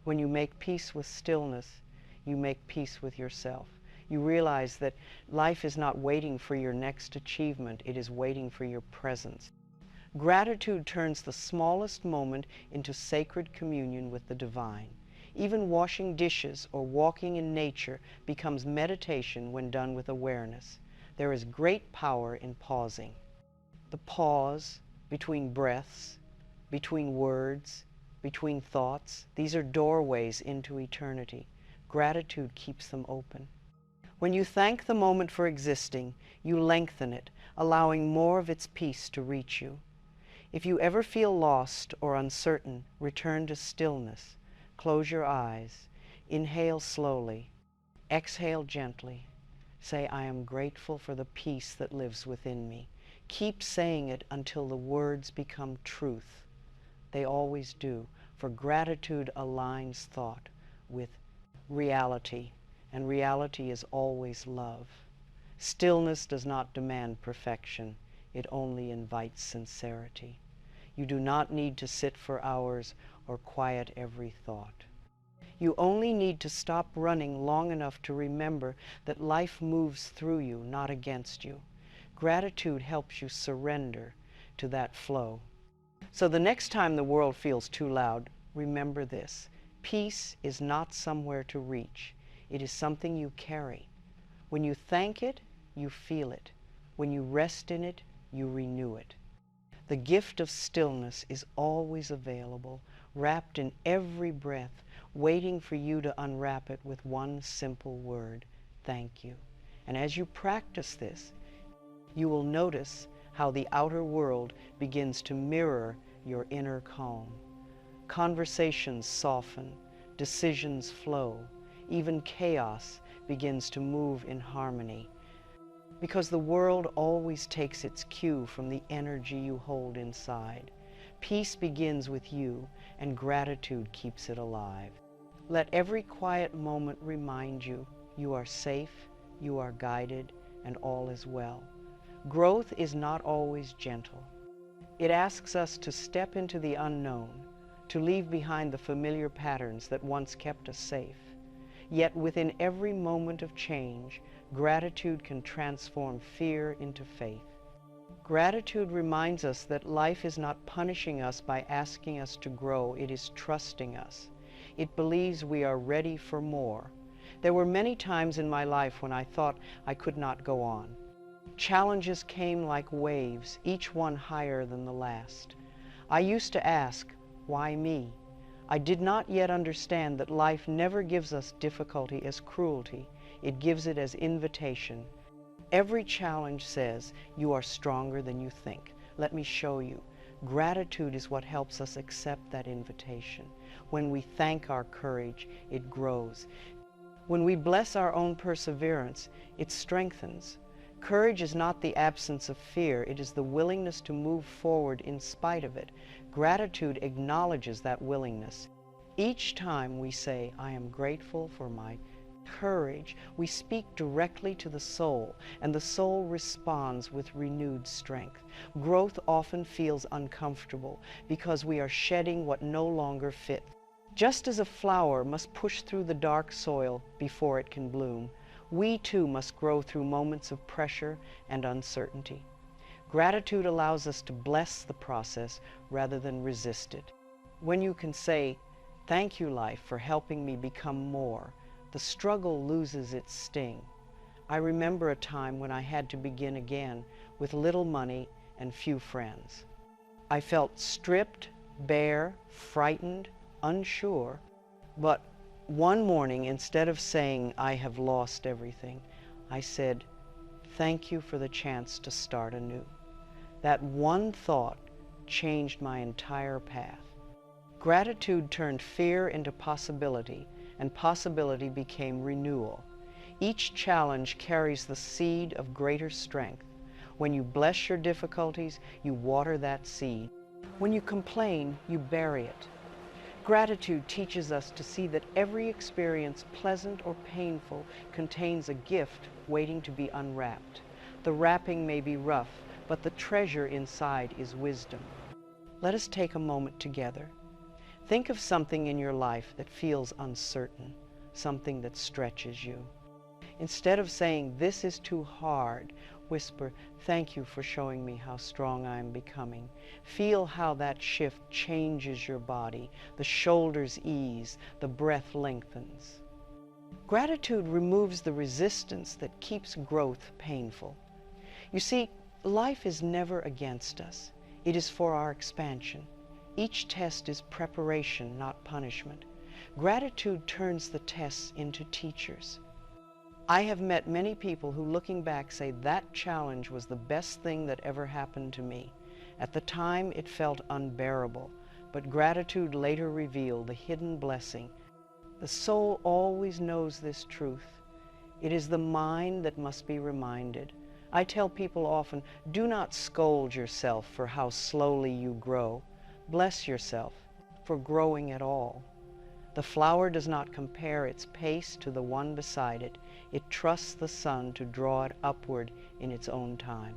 When you make peace with stillness, you make peace with yourself. You realize that life is not waiting for your next achievement, it is waiting for your presence. Gratitude turns the smallest moment into sacred communion with the divine. Even washing dishes or walking in nature becomes meditation when done with awareness. There is great power in pausing. The pause between breaths, between words, between thoughts, these are doorways into eternity. Gratitude keeps them open. When you thank the moment for existing, you lengthen it, allowing more of its peace to reach you. If you ever feel lost or uncertain, return to stillness. Close your eyes. Inhale slowly. Exhale gently. Say, "I am grateful for the peace that lives within me." Keep saying it until the words become truth. They always do, for gratitude aligns thought with reality, and reality is always love. Stillness does not demand perfection. It only invites sincerity. You do not need to sit for hours or quiet every thought. You only need to stop running long enough to remember that life moves through you, not against you. Gratitude helps you surrender to that flow. So the next time the world feels too loud, remember this. Peace is not somewhere to reach. It is something you carry. When you thank it, you feel it. When you rest in it, you renew it. The gift of stillness is always available, wrapped in every breath, waiting for you to unwrap it with one simple word, thank you. And as you practice this, you will notice how the outer world begins to mirror your inner calm. Conversations soften, decisions flow, even chaos begins to move in harmony. Because the world always takes its cue from the energy you hold inside. Peace begins with you, and gratitude keeps it alive. Let every quiet moment remind you you are safe, you are guided, and all is well. Growth is not always gentle. It asks us to step into the unknown, to leave behind the familiar patterns that once kept us safe. Yet within every moment of change, gratitude can transform fear into faith. Gratitude reminds us that life is not punishing us by asking us to grow, it is trusting us. It believes we are ready for more. There were many times in my life when I thought I could not go on. Challenges came like waves, each one higher than the last. I used to ask, why me? I did not yet understand that life never gives us difficulty as cruelty. It gives it as invitation. Every challenge says, you are stronger than you think. Let me show you. Gratitude is what helps us accept that invitation. When we thank our courage, it grows. When we bless our own perseverance, it strengthens. Courage is not the absence of fear, it is the willingness to move forward in spite of it. Gratitude acknowledges that willingness. Each time we say, I am grateful for my courage, we speak directly to the soul, and the soul responds with renewed strength. Growth often feels uncomfortable because we are shedding what no longer fits. Just as a flower must push through the dark soil before it can bloom, we too must grow through moments of pressure and uncertainty. Gratitude allows us to bless the process rather than resist it. When you can say, thank you, life, for helping me become more, the struggle loses its sting. I remember a time when I had to begin again with little money and few friends. I felt stripped, bare, frightened, unsure, but one morning, instead of saying, I have lost everything, I said, thank you for the chance to start anew. That one thought changed my entire path. Gratitude turned fear into possibility, and possibility became renewal. Each challenge carries the seed of greater strength. When you bless your difficulties, you water that seed. When you complain, you bury it. Gratitude teaches us to see that every experience, pleasant or painful, contains a gift waiting to be unwrapped. The wrapping may be rough, but the treasure inside is wisdom. Let us take a moment together. Think of something in your life that feels uncertain, something that stretches you. Instead of saying, this is too hard, whisper, thank you for showing me how strong I am becoming. Feel how that shift changes your body. The shoulders ease, the breath lengthens. Gratitude removes the resistance that keeps growth painful. You see, life is never against us. It is for our expansion. Each test is preparation, not punishment. Gratitude turns the tests into teachers. I have met many people who, looking back, say that challenge was the best thing that ever happened to me. At the time, it felt unbearable, but gratitude later revealed the hidden blessing. The soul always knows this truth. It is the mind that must be reminded. I tell people often, do not scold yourself for how slowly you grow. Bless yourself for growing at all. The flower does not compare its pace to the one beside it. It trusts the sun to draw it upward in its own time.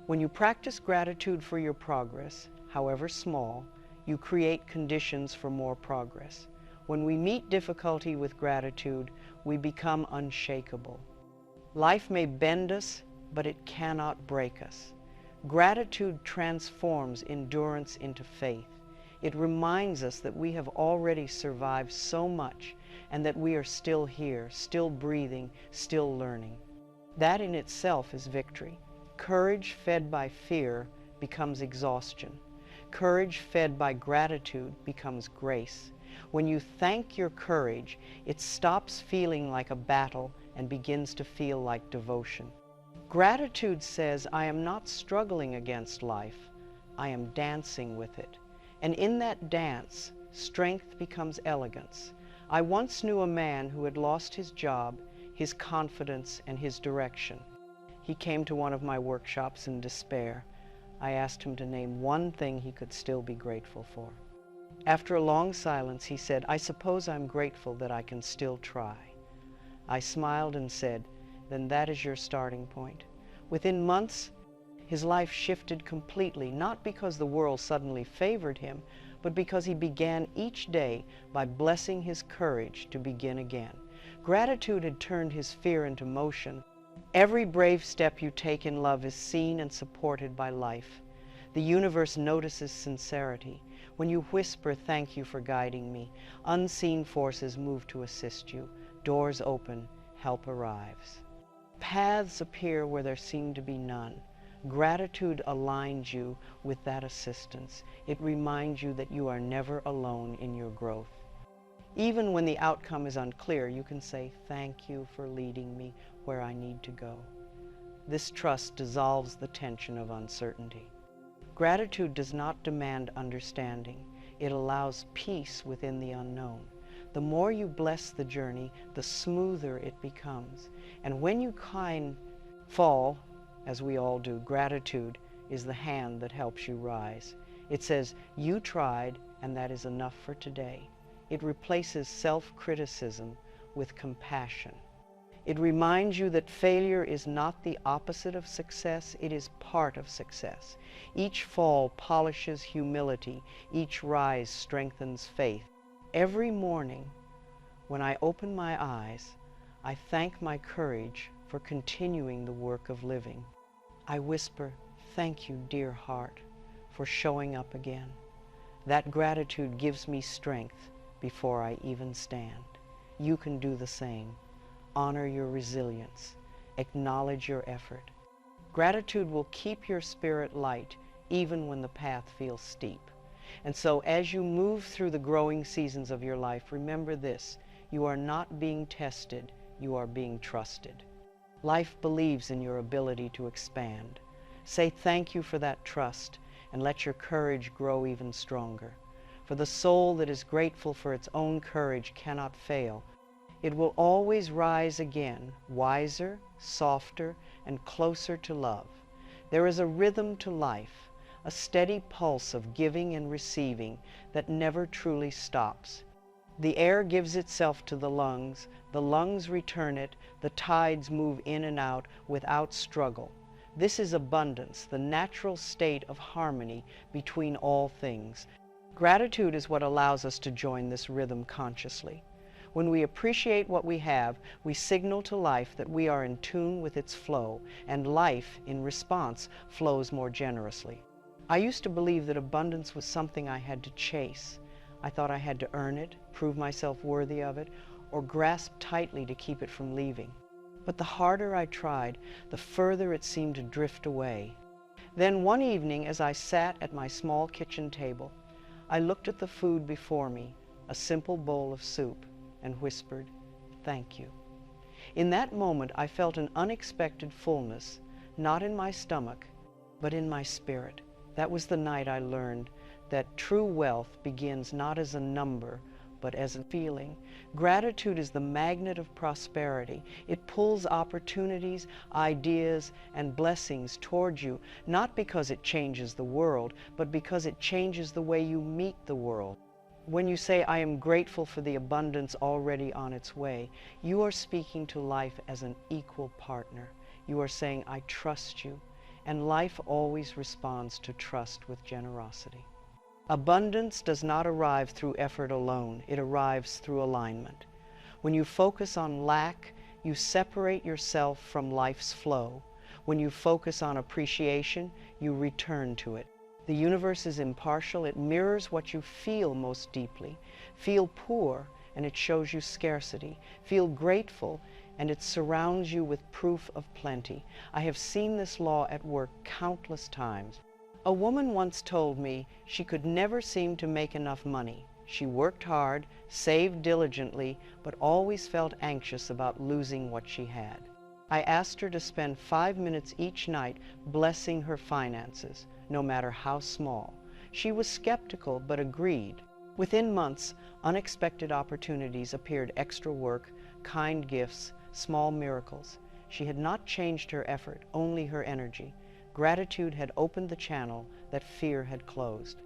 When you practice gratitude for your progress, however small, you create conditions for more progress. When we meet difficulty with gratitude, we become unshakable. Life may bend us, but it cannot break us. Gratitude transforms endurance into faith. It reminds us that we have already survived so much and that we are still here, still breathing, still learning. That in itself is victory. Courage fed by fear becomes exhaustion. Courage fed by gratitude becomes grace. When you thank your courage, it stops feeling like a battle and begins to feel like devotion. Gratitude says, I am not struggling against life, I am dancing with it. And in that dance, strength becomes elegance. I once knew a man who had lost his job, his confidence, and his direction. He came to one of my workshops in despair. I asked him to name one thing he could still be grateful for. After a long silence, he said, I suppose I'm grateful that I can still try. I smiled and said, then that is your starting point. Within months, His life shifted completely, not because the world suddenly favored him, but because he began each day by blessing his courage to begin again. Gratitude had turned his fear into motion. Every brave step you take in love is seen and supported by life. The universe notices sincerity. When you whisper, "Thank you for guiding me," unseen forces move to assist you. Doors open, help arrives. Paths appear where there seem to be none. Gratitude aligns you with that assistance. It reminds you that you are never alone in your growth. Even when the outcome is unclear, you can say, "Thank you for leading me where I need to go." This trust dissolves the tension of uncertainty. Gratitude does not demand understanding. It allows peace within the unknown. The more you bless the journey, the smoother it becomes. And when you fall, as we all do, gratitude is the hand that helps you rise. It says, "You tried, and that is enough for today." It replaces self-criticism with compassion. It reminds you that failure is not the opposite of success, it is part of success. Each fall polishes humility, each rise strengthens faith. Every morning, when I open my eyes, I thank my courage for continuing the work of living. I whisper, "Thank you, dear heart, for showing up again." That gratitude gives me strength before I even stand. You can do the same. Honor your resilience. Acknowledge your effort. Gratitude will keep your spirit light even when the path feels steep. And so as you move through the growing seasons of your life, remember this: you are not being tested, you are being trusted. Life believes in your ability to expand. Say thank you for that trust and let your courage grow even stronger. For the soul that is grateful for its own courage cannot fail. It will always rise again, wiser, softer, and closer to love. There is a rhythm to life, a steady pulse of giving and receiving that never truly stops. The air gives itself to the lungs return it, the tides move in and out without struggle. This is abundance, the natural state of harmony between all things. Gratitude is what allows us to join this rhythm consciously. When we appreciate what we have, we signal to life that we are in tune with its flow, and life, in response, flows more generously. I used to believe that abundance was something I had to chase. I thought I had to earn it, prove myself worthy of it, or grasp tightly to keep it from leaving. But the harder I tried, the further it seemed to drift away. Then one evening, as I sat at my small kitchen table, I looked at the food before me, a simple bowl of soup, and whispered, "Thank you." In that moment, I felt an unexpected fullness, not in my stomach, but in my spirit. That was the night I learned that true wealth begins not as a number, but as a feeling. Gratitude is the magnet of prosperity. It pulls opportunities, ideas, and blessings towards you, not because it changes the world, but because it changes the way you meet the world. When you say, "I am grateful for the abundance already on its way," you are speaking to life as an equal partner. You are saying, "I trust you," and life always responds to trust with generosity. Abundance does not arrive through effort alone. It arrives through alignment. When you focus on lack, you separate yourself from life's flow. When you focus on appreciation, you return to it. The universe is impartial. It mirrors what you feel most deeply. Feel poor, and it shows you scarcity. Feel grateful, and it surrounds you with proof of plenty. I have seen this law at work countless times. A woman once told me she could never seem to make enough money. She worked hard, saved diligently, but always felt anxious about losing what she had. I asked her to spend 5 minutes each night blessing her finances, no matter how small. She was skeptical, but agreed. Within months, unexpected opportunities appeared: extra work, kind gifts, small miracles. She had not changed her effort, only her energy. Gratitude had opened the channel that fear had closed.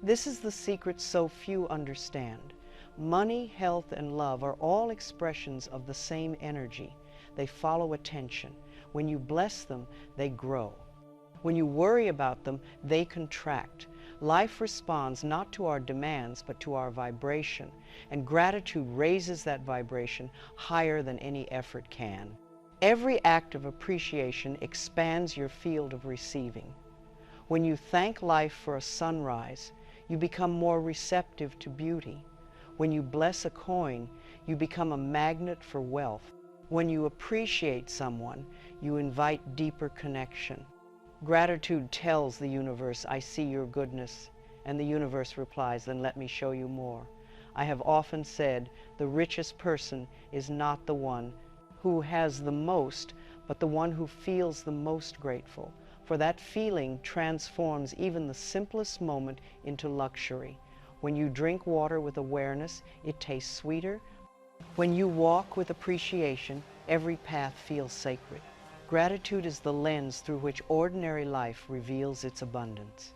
This is the secret so few understand. Money, health, and love are all expressions of the same energy. They follow attention. When you bless them, they grow. When you worry about them, they contract. Life responds not to our demands, but to our vibration, and gratitude raises that vibration higher than any effort can. Every act of appreciation expands your field of receiving. When you thank life for a sunrise, you become more receptive to beauty. When you bless a coin, you become a magnet for wealth. When you appreciate someone, you invite deeper connection. Gratitude tells the universe, I see your goodness, and the universe replies, then let me show you more. I have often said, the richest person is not the one who has the most, but the one who feels the most grateful, for that feeling transforms even the simplest moment into luxury. When you drink water with awareness, it tastes sweeter. When you walk with appreciation, every path feels sacred. Gratitude is the lens through which ordinary life reveals its abundance.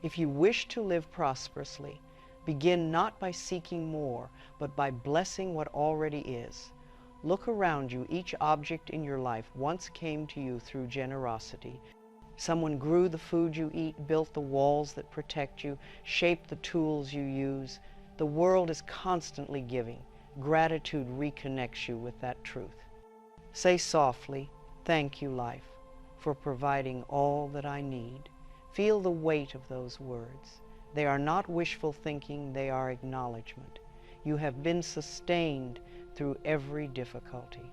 If you wish to live prosperously, begin not by seeking more, but by blessing what already is. Look around you. Each object in your life once came to you through generosity. Someone grew the food you eat, built the walls that protect you, shaped the tools you use. The world is constantly giving. Gratitude reconnects you with that truth. Say softly, thank you, life, for providing all that I need. Feel the weight of those words. They are not wishful thinking, they are acknowledgement. You have been sustained through every difficulty.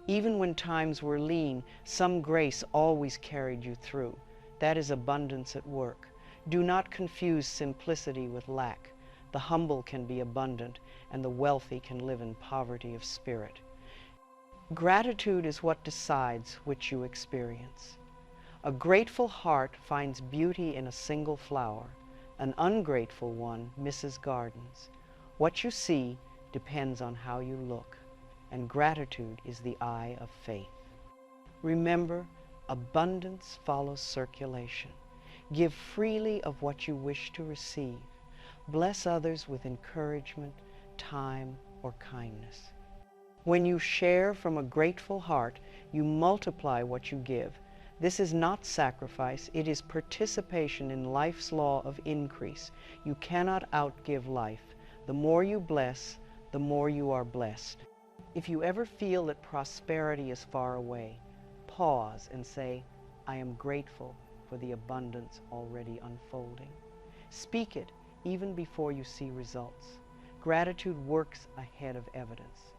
Even when times were lean, some grace always carried you through. That is abundance at work. Do not confuse simplicity with lack. The humble can be abundant, and the wealthy can live in poverty of spirit. Gratitude is what decides which you experience. A grateful heart finds beauty in a single flower. An ungrateful one misses gardens. What you see depends on how you look, and gratitude is the eye of faith. Remember, abundance follows circulation. Give freely of what you wish to receive. Bless others with encouragement, time, or kindness. When you share from a grateful heart, you multiply what you give. This is not sacrifice, it is participation in life's law of increase. You cannot outgive life. The more you bless, the more you are blessed. If you ever feel that prosperity is far away, pause and say, I am grateful for the abundance already unfolding. Speak it even before you see results. Gratitude works ahead of evidence.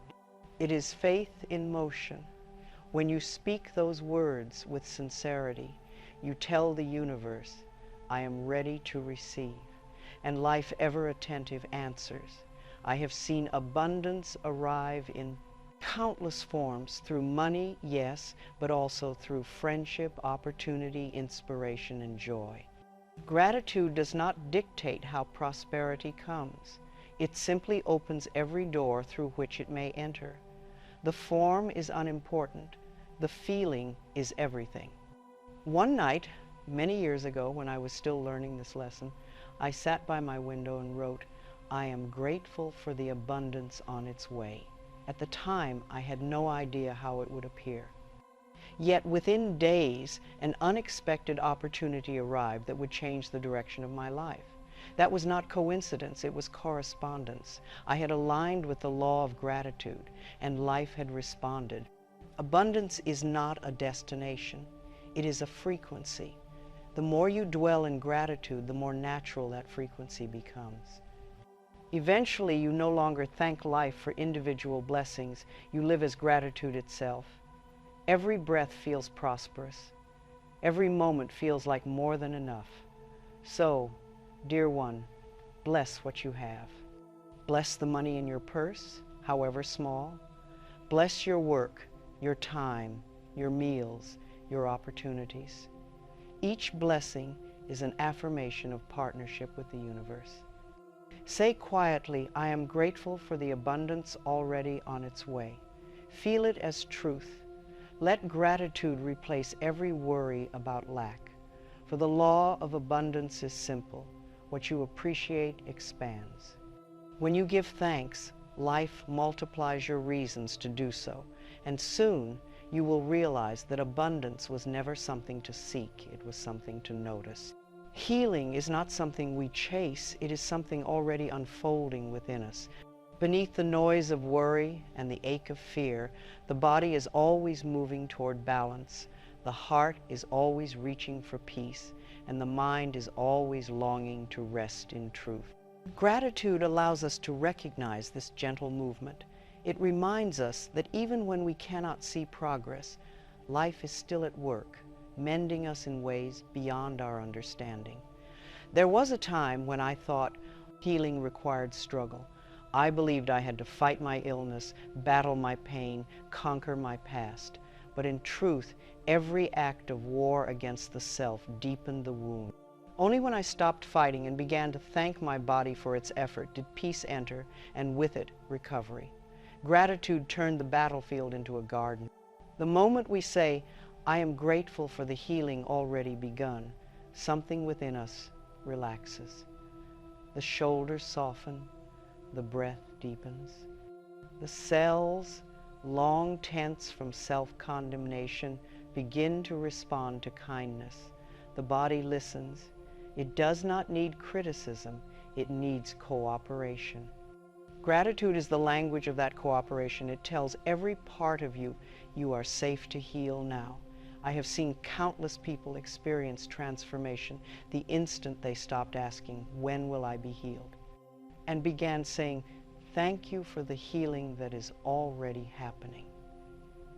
It is faith in motion. When you speak those words with sincerity, you tell the universe, I am ready to receive, and life ever attentive answers. I have seen abundance arrive in countless forms, through money, yes, but also through friendship, opportunity, inspiration, and joy. Gratitude does not dictate how prosperity comes. It simply opens every door through which it may enter. The form is unimportant. The feeling is everything. One night, many years ago, when I was still learning this lesson, I sat by my window and wrote, I am grateful for the abundance on its way. At the time, I had no idea how it would appear. Yet within days, an unexpected opportunity arrived that would change the direction of my life. That was not coincidence, it was correspondence. I had aligned with the law of gratitude, and life had responded. Abundance is not a destination, it is a frequency. The more you dwell in gratitude, the more natural that frequency becomes. Eventually, you no longer thank life for individual blessings, you live as gratitude itself. Every breath feels prosperous. Every moment feels like more than enough. So, dear one, bless what you have. Bless the money in your purse, however small. Bless your work, your time, your meals, your opportunities. Each blessing is an affirmation of partnership with the universe. Say quietly, I am grateful for the abundance already on its way. Feel it as truth. Let gratitude replace every worry about lack. For the law of abundance is simple. What you appreciate expands. When you give thanks, life multiplies your reasons to do so, and soon you will realize that abundance was never something to seek, it was something to notice. Healing is not something we chase, it is something already unfolding within us. Beneath the noise of worry and the ache of fear, the body is always moving toward balance, the heart is always reaching for peace, and the mind is always longing to rest in truth. Gratitude allows us to recognize this gentle movement. It reminds us that even when we cannot see progress, life is still at work, mending us in ways beyond our understanding. There was a time when I thought healing required struggle. I believed I had to fight my illness, battle my pain, conquer my past. But in truth, every act of war against the self deepened the wound. Only when I stopped fighting and began to thank my body for its effort did peace enter, and with it, recovery. Gratitude turned the battlefield into a garden. The moment we say, "I am grateful for the healing already begun," something within us relaxes. The shoulders soften, the breath deepens. The cells, long tense from self-condemnation, begin to respond to kindness. The body listens. It does not need criticism, it needs cooperation. Gratitude is the language of that cooperation. It tells every part of you, you are safe to heal now. I have seen countless people experience transformation the instant they stopped asking, "When will I be healed?" and began saying, "Thank you for the healing that is already happening."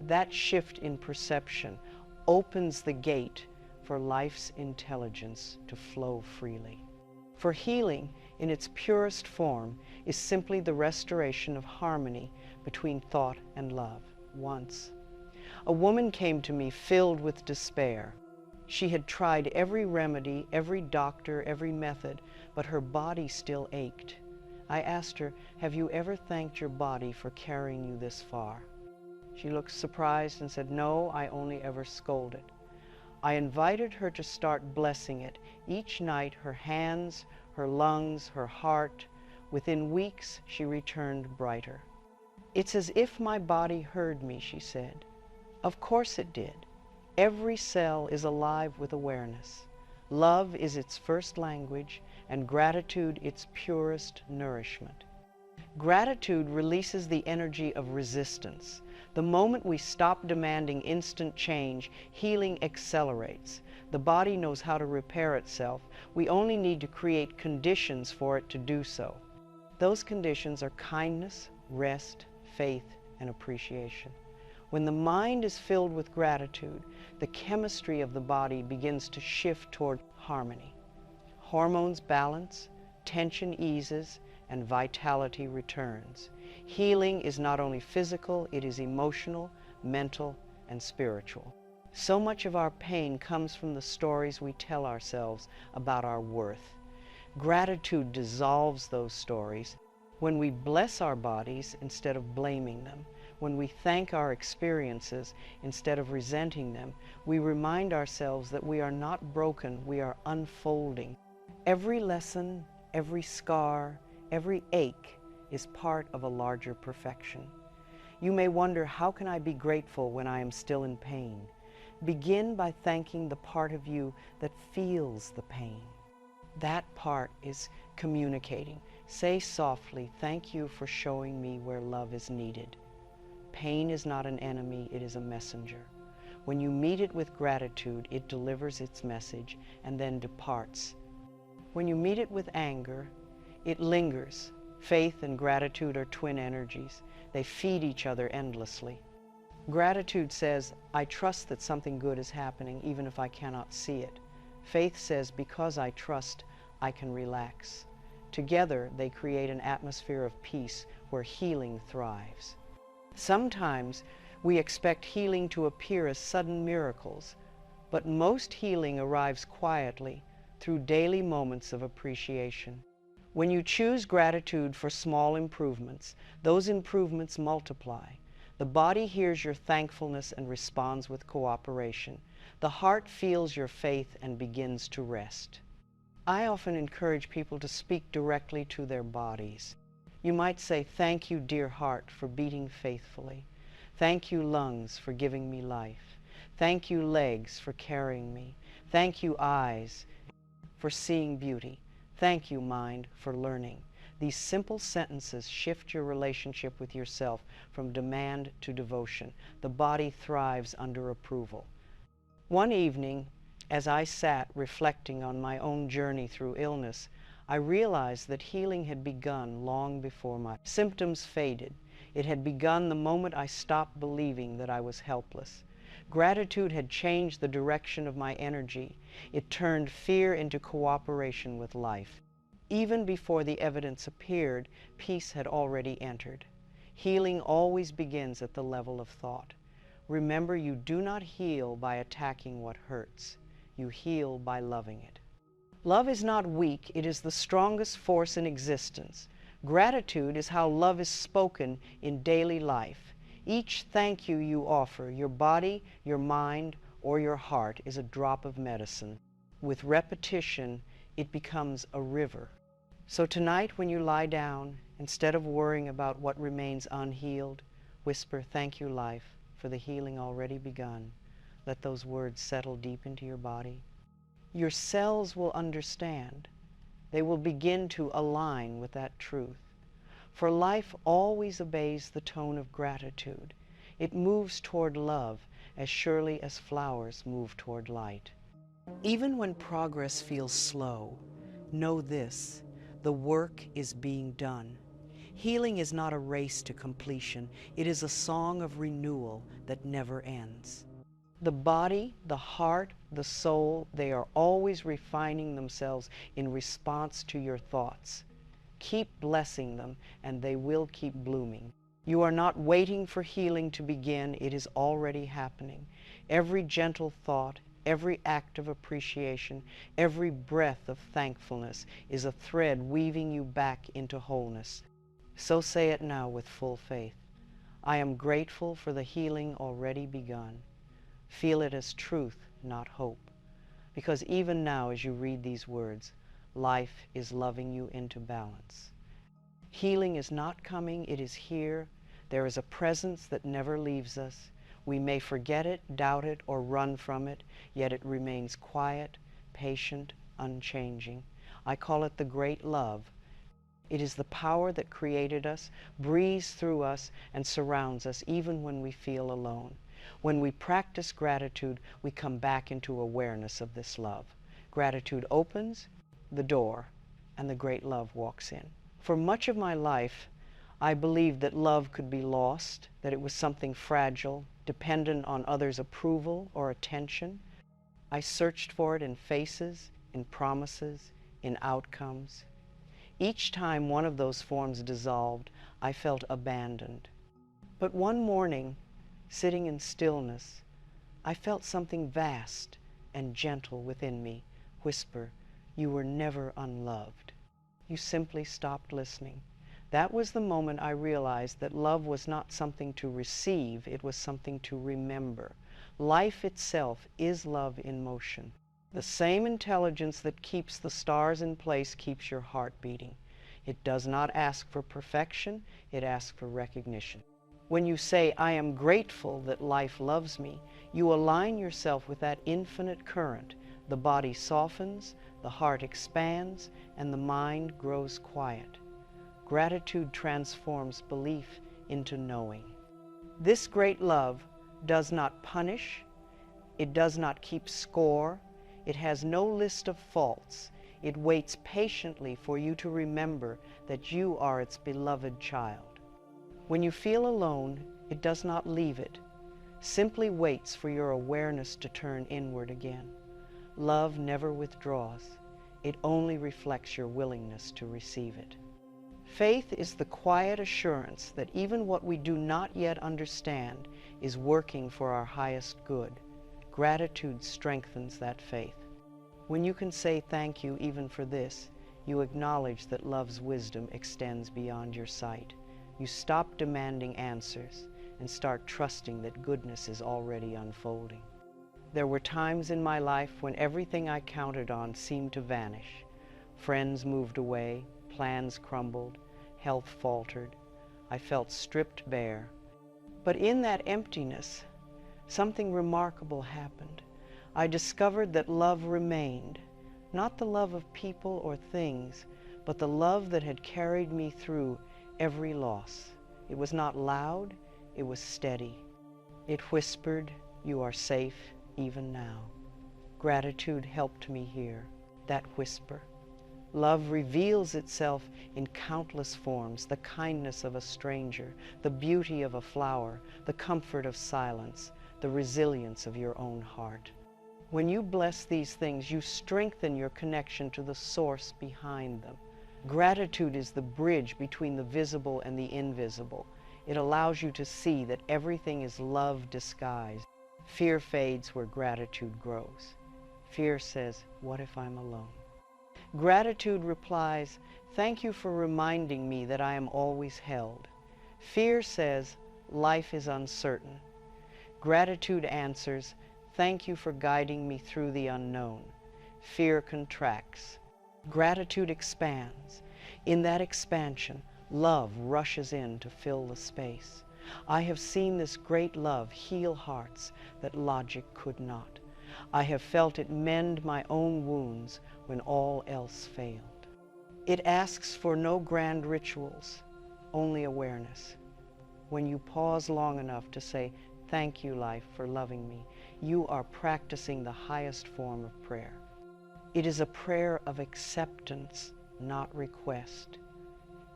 That shift in perception opens the gate for life's intelligence to flow freely. For healing, in its purest form, is simply the restoration of harmony between thought and love. Once, a woman came to me filled with despair. She had tried every remedy, every doctor, every method, but her body still ached. I asked her, "Have you ever thanked your body for carrying you this far?" She looked surprised and said, "No, I only ever scold it." I invited her to start blessing it. Each night, her hands, her lungs, her heart. Within weeks, she returned brighter. "It's as if my body heard me," she said. Of course it did. Every cell is alive with awareness. Love is its first language, and gratitude its purest nourishment. Gratitude releases the energy of resistance. The moment we stop demanding instant change, healing accelerates. The body knows how to repair itself. We only need to create conditions for it to do so. Those conditions are kindness, rest, faith, and appreciation. When the mind is filled with gratitude, the chemistry of the body begins to shift toward harmony. Hormones balance, tension eases, and vitality returns. Healing is not only physical, it is emotional, mental, and spiritual. So much of our pain comes from the stories we tell ourselves about our worth. Gratitude dissolves those stories. When we bless our bodies instead of blaming them, when we thank our experiences instead of resenting them, we remind ourselves that we are not broken, we are unfolding. Every lesson, every scar, every ache is part of a larger perfection. You may wonder, how can I be grateful when I am still in pain? Begin by thanking the part of you that feels the pain. That part is communicating. Say softly, "Thank you for showing me where love is needed." Pain is not an enemy, it is a messenger. When you meet it with gratitude, it delivers its message and then departs. When you meet it with anger, it lingers. Faith and gratitude are twin energies. They feed each other endlessly. Gratitude says, "I trust that something good is happening even if I cannot see it." Faith says, "Because I trust, I can relax." Together, they create an atmosphere of peace where healing thrives. Sometimes we expect healing to appear as sudden miracles, but most healing arrives quietly through daily moments of appreciation. When you choose gratitude for small improvements, those improvements multiply. The body hears your thankfulness and responds with cooperation. The heart feels your faith and begins to rest. I often encourage people to speak directly to their bodies. You might say, "Thank you, dear heart, for beating faithfully. Thank you, lungs, for giving me life. Thank you, legs, for carrying me. Thank you, eyes, for seeing beauty. Thank you, mind, for learning. These simple sentences shift your relationship with yourself from demand to devotion. The body thrives under approval. One evening, as I sat reflecting on my own journey through illness, I realized that healing had begun long before my symptoms faded. It had begun the moment I stopped believing that I was helpless. Gratitude had changed the direction of my energy. It turned fear into cooperation with life. Even before the evidence appeared, peace had already entered. Healing always begins at the level of thought. Remember, you do not heal by attacking what hurts. You heal by loving it. Love is not weak, it is the strongest force in existence. Gratitude is how love is spoken in daily life. Each thank you you offer, your body, your mind, or your heart, is a drop of medicine. With repetition, it becomes a river. So tonight when you lie down, instead of worrying about what remains unhealed, whisper, "Thank you, life, for the healing already begun." Let those words settle deep into your body. Your cells will understand. They will begin to align with that truth. For life always obeys the tone of gratitude. It moves toward love as surely as flowers move toward light. Even when progress feels slow, know this: the work is being done. Healing is not a race to completion. It is a song of renewal that never ends. The body, the heart, the soul, they are always refining themselves in response to your thoughts. Keep blessing them, and they will keep blooming. You are not waiting for healing to begin. It is already happening. Every gentle thought, every act of appreciation, every breath of thankfulness is a thread weaving you back into wholeness. So say it now with full faith. I am grateful for the healing already begun. Feel it as truth, not hope. Because even now, as you read these words, life is loving you into balance. Healing is not coming, it is here. There is a presence that never leaves us. We may forget it, doubt it, or run from it, yet it remains quiet, patient, unchanging. I call it the great love. It is the power that created us, breathes through us, and surrounds us even when we feel alone. When we practice gratitude, we come back into awareness of this love. Gratitude opens the door, and the great love walks in. For much of my life, I believed that love could be lost, that it was something fragile, dependent on others' approval or attention. I searched for it in faces, in promises, in outcomes. Each time one of those forms dissolved, I felt abandoned. But one morning, sitting in stillness, I felt something vast and gentle within me whisper, "You were never unloved." You simply stopped listening. That was the moment I realized that love was not something to receive, it was something to remember. Life itself is love in motion. The same intelligence that keeps the stars in place keeps your heart beating. It does not ask for perfection, it asks for recognition. When you say, "I am grateful that life loves me," you align yourself with that infinite current. The body softens, the heart expands, and the mind grows quiet. Gratitude transforms belief into knowing. This great love does not punish, it does not keep score, it has no list of faults. It waits patiently for you to remember that you are its beloved child. When you feel alone, it does not leave it, simply waits for your awareness to turn inward again. Love never withdraws, it only reflects your willingness to receive it. Faith is the quiet assurance that even what we do not yet understand is working for our highest good. Gratitude strengthens that faith. When you can say thank you even for this, you acknowledge that love's wisdom extends beyond your sight. You stop demanding answers and start trusting that goodness is already unfolding. There were times in my life when everything I counted on seemed to vanish. Friends moved away, plans crumbled, health faltered. I felt stripped bare. But in that emptiness, something remarkable happened. I discovered that love remained, not the love of people or things, but the love that had carried me through every loss. It was not loud, it was steady. It whispered, "You are safe even now." Gratitude helped me hear that whisper. Love reveals itself in countless forms: the kindness of a stranger, the beauty of a flower, the comfort of silence, the resilience of your own heart. When you bless these things, you strengthen your connection to the source behind them. Gratitude is the bridge between the visible and the invisible. It allows you to see that everything is love disguised. Fear fades where gratitude grows. Fear says, "What if I'm alone?" Gratitude replies, "Thank you for reminding me that I am always held." Fear says, "Life is uncertain." Gratitude answers, "Thank you for guiding me through the unknown." Fear contracts. Gratitude expands. In that expansion, love rushes in to fill the space. I have seen this great love heal hearts that logic could not. I have felt it mend my own wounds when all else failed. It asks for no grand rituals, only awareness. When you pause long enough to say, "Thank you, life, for loving me," you are practicing the highest form of prayer. It is a prayer of acceptance, not request.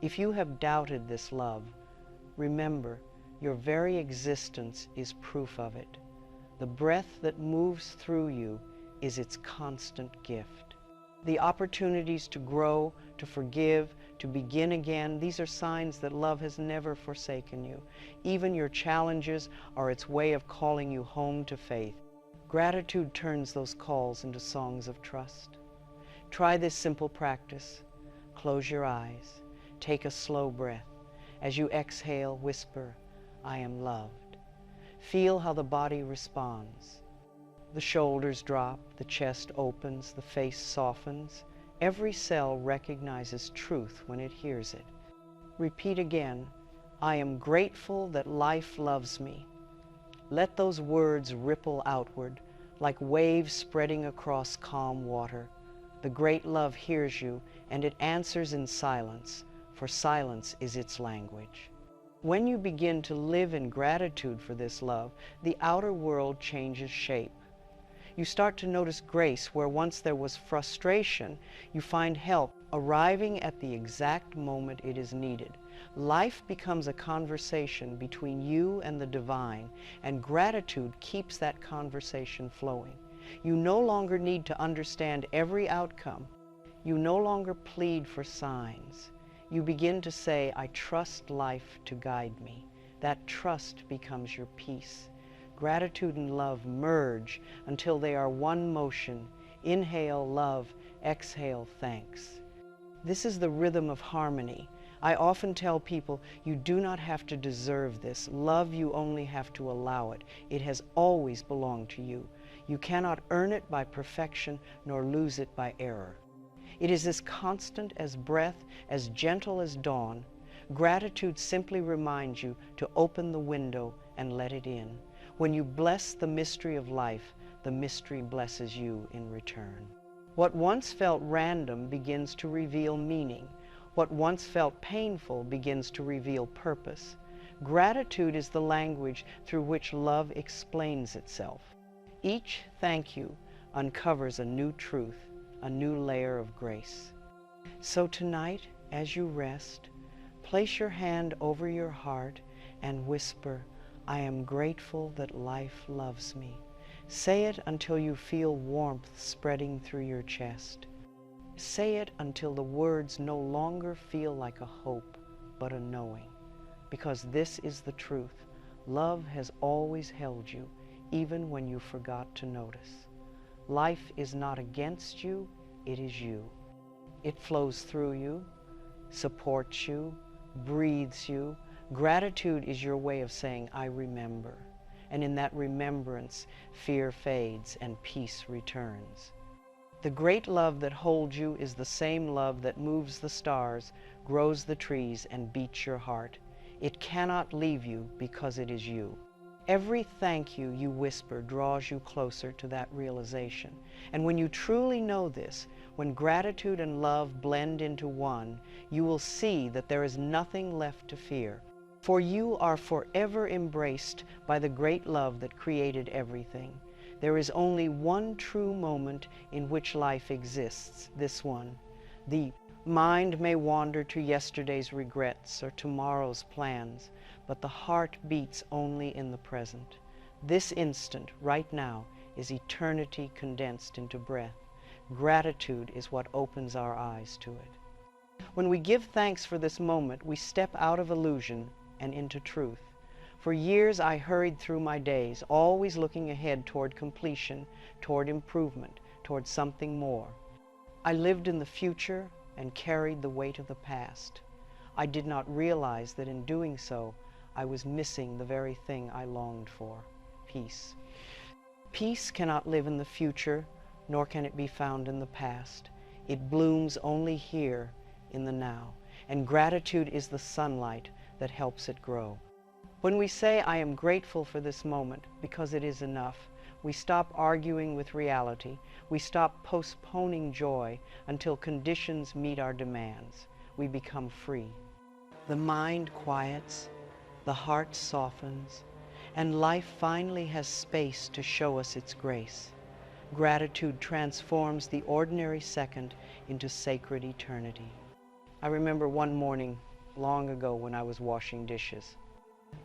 If you have doubted this love, remember, your very existence is proof of it. The breath that moves through you is its constant gift. The opportunities to grow, to forgive, to begin again, these are signs that love has never forsaken you. Even your challenges are its way of calling you home to faith. Gratitude turns those calls into songs of trust. Try this simple practice. Close your eyes. Take a slow breath. As you exhale, whisper, "I am loved." Feel how the body responds. The shoulders drop, the chest opens, the face softens. Every cell recognizes truth when it hears it. Repeat again, "I am grateful that life loves me." Let those words ripple outward, like waves spreading across calm water. The great love hears you, and it answers in silence, for silence is its language. When you begin to live in gratitude for this love, the outer world changes shape. You start to notice grace where once there was frustration. You find help arriving at the exact moment it is needed. Life becomes a conversation between you and the divine, and gratitude keeps that conversation flowing. You no longer need to understand every outcome. You no longer plead for signs. You begin to say, "I trust life to guide me." That trust becomes your peace. Gratitude and love merge until they are one motion. Inhale love, exhale thanks. This is the rhythm of harmony. I often tell people, you do not have to deserve this. Love, you only have to allow it. It has always belonged to you. You cannot earn it by perfection nor lose it by error. It is as constant as breath, as gentle as dawn. Gratitude simply reminds you to open the window and let it in. When you bless the mystery of life, the mystery blesses you in return. What once felt random begins to reveal meaning. What once felt painful begins to reveal purpose. Gratitude is the language through which love explains itself. Each thank you uncovers a new truth, a new layer of grace. So tonight, as you rest, place your hand over your heart and whisper, "I am grateful that life loves me." Say it until you feel warmth spreading through your chest. Say it until the words no longer feel like a hope, but a knowing. Because this is the truth. Love has always held you, even when you forgot to notice. Life is not against you, it is you. It flows through you, supports you, breathes you. Gratitude is your way of saying, "I remember." And in that remembrance, fear fades and peace returns. The great love that holds you is the same love that moves the stars, grows the trees, and beats your heart. It cannot leave you because it is you. Every thank you you whisper draws you closer to that realization. And when you truly know this, when gratitude and love blend into one, you will see that there is nothing left to fear. For you are forever embraced by the great love that created everything. There is only one true moment in which life exists, this one. The mind may wander to yesterday's regrets or tomorrow's plans, but the heart beats only in the present. This instant, right now, is eternity condensed into breath. Gratitude is what opens our eyes to it. When we give thanks for this moment, we step out of illusion and into truth. For years I hurried through my days, always looking ahead toward completion, toward improvement, toward something more. I lived in the future and carried the weight of the past. I did not realize that in doing so, I was missing the very thing I longed for, peace. Peace cannot live in the future, nor can it be found in the past. It blooms only here in the now, and gratitude is the sunlight that helps it grow. When we say, I am grateful for this moment because it is enough, we stop arguing with reality. We stop postponing joy until conditions meet our demands. We become free. The mind quiets, the heart softens, and life finally has space to show us its grace. Gratitude transforms the ordinary second into sacred eternity. I remember one morning long ago when I was washing dishes.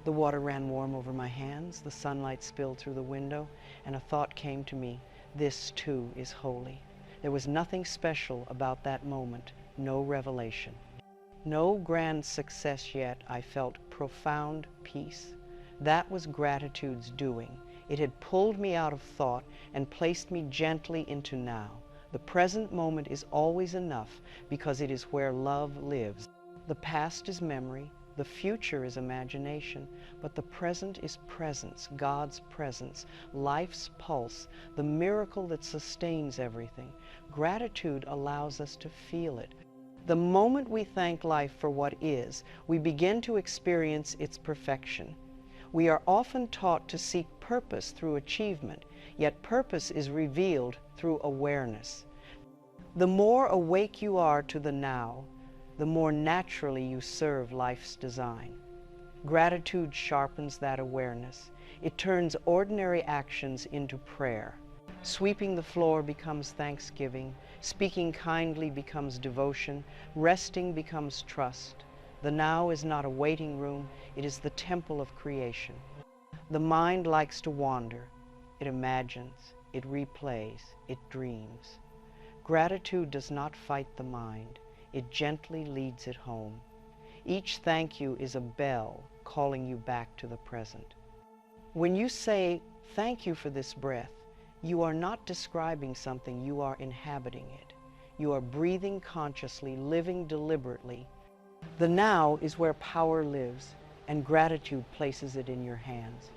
The water ran warm over my hands, the sunlight spilled through the window, and a thought came to me, this too is holy. There was nothing special about that moment, no revelation. No grand success yet. I felt profound peace. That was gratitude's doing. It had pulled me out of thought and placed me gently into now. The present moment is always enough because it is where love lives. The past is memory, the future is imagination, but the present is presence, God's presence, life's pulse, the miracle that sustains everything. Gratitude allows us to feel it. The moment we thank life for what is, we begin to experience its perfection. We are often taught to seek purpose through achievement, yet purpose is revealed through awareness. The more awake you are to the now, the more naturally you serve life's design. Gratitude sharpens that awareness. It turns ordinary actions into prayer. Sweeping the floor becomes thanksgiving. Speaking kindly becomes devotion. Resting becomes trust. The now is not a waiting room, it is the temple of creation. The mind likes to wander. It imagines, it replays, it dreams. Gratitude does not fight the mind. It gently leads it home. Each thank you is a bell calling you back to the present. When you say, thank you for this breath, you are not describing something, you are inhabiting it. You are breathing consciously, living deliberately. The now is where power lives, and gratitude places it in your hands.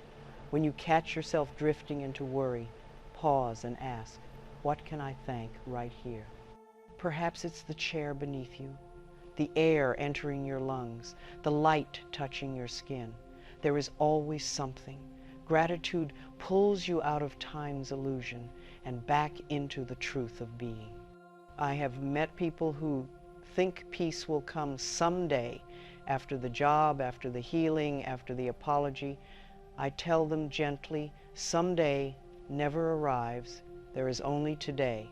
When you catch yourself drifting into worry, pause and ask, what can I thank right here? Perhaps it's the chair beneath you, the air entering your lungs, the light touching your skin. There is always something. Gratitude pulls you out of time's illusion and back into the truth of being. I have met people who think peace will come someday, after the job, after the healing, after the apology. I tell them gently, someday never arrives. There is only today.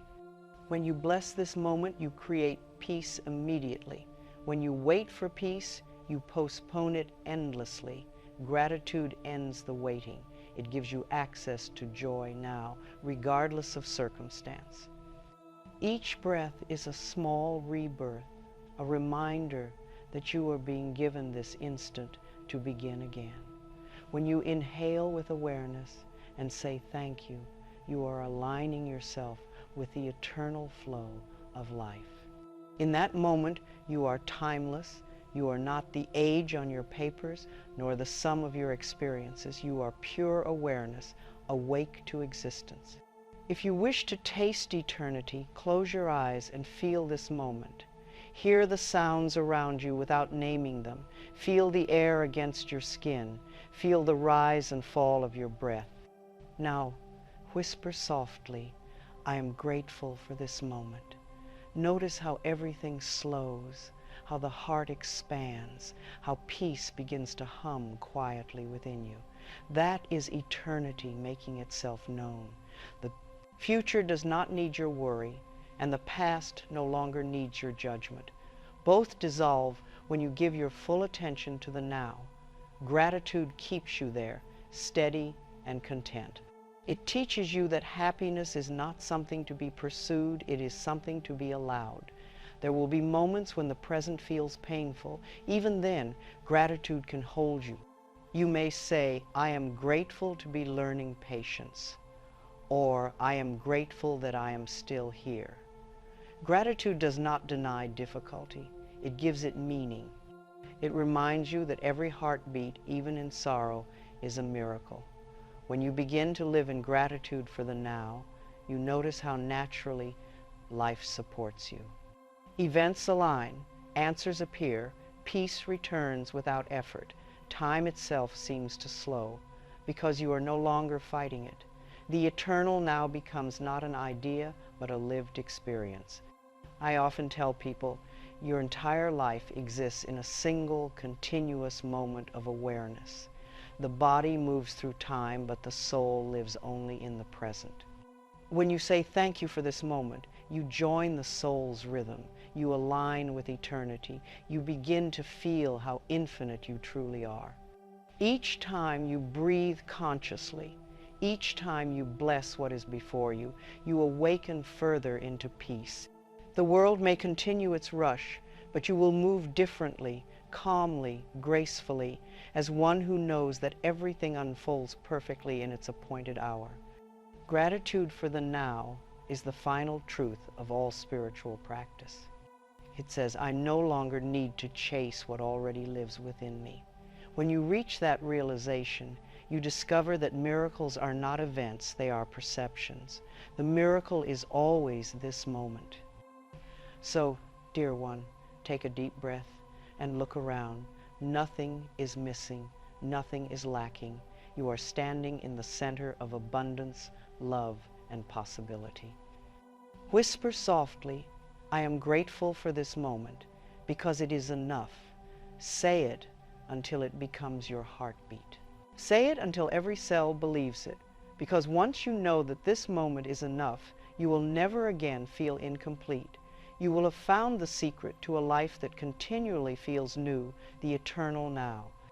When you bless this moment, you create peace immediately. When you wait for peace, you postpone it endlessly. Gratitude ends the waiting. It gives you access to joy now, regardless of circumstance. Each breath is a small rebirth, a reminder that you are being given this instant to begin again. When you inhale with awareness and say thank you, you are aligning yourself with the eternal flow of life. In that moment, you are timeless. You are not the age on your papers, nor the sum of your experiences. You are pure awareness, awake to existence. If you wish to taste eternity, close your eyes and feel this moment. Hear the sounds around you without naming them. Feel the air against your skin. Feel the rise and fall of your breath. Now, whisper softly, I am grateful for this moment. Notice how everything slows, how the heart expands, how peace begins to hum quietly within you. That is eternity making itself known. The future does not need your worry, and the past no longer needs your judgment. Both dissolve when you give your full attention to the now. Gratitude keeps you there, steady and content. It teaches you that happiness is not something to be pursued, it is something to be allowed. There will be moments when the present feels painful. Even then, gratitude can hold you. You may say, I am grateful to be learning patience, or I am grateful that I am still here. Gratitude does not deny difficulty, it gives it meaning. It reminds you that every heartbeat, even in sorrow, is a miracle. When you begin to live in gratitude for the now, you notice how naturally life supports you. Events align, answers appear, peace returns without effort. Time itself seems to slow because you are no longer fighting it. The eternal now becomes not an idea, but a lived experience. I often tell people, your entire life exists in a single, continuous moment of awareness. The body moves through time, but the soul lives only in the present. When you say thank you for this moment, you join the soul's rhythm. You align with eternity. You begin to feel how infinite you truly are. Each time you breathe consciously, each time you bless what is before you, you awaken further into peace. The world may continue its rush, but you will move differently, calmly, gracefully, as one who knows that everything unfolds perfectly in its appointed hour. Gratitude for the now is the final truth of all spiritual practice. It says, I no longer need to chase what already lives within me. When you reach that realization, you discover that miracles are not events, they are perceptions. The miracle is always this moment. So, dear one, take a deep breath and look around. Nothing is missing. Nothing is lacking. You are standing in the center of abundance, love, and possibility. Whisper softly, I am grateful for this moment, because it is enough. Say it until it becomes your heartbeat. Say it until every cell believes it, because once you know that this moment is enough, you will never again feel incomplete. You will have found the secret to a life that continually feels new, the eternal now.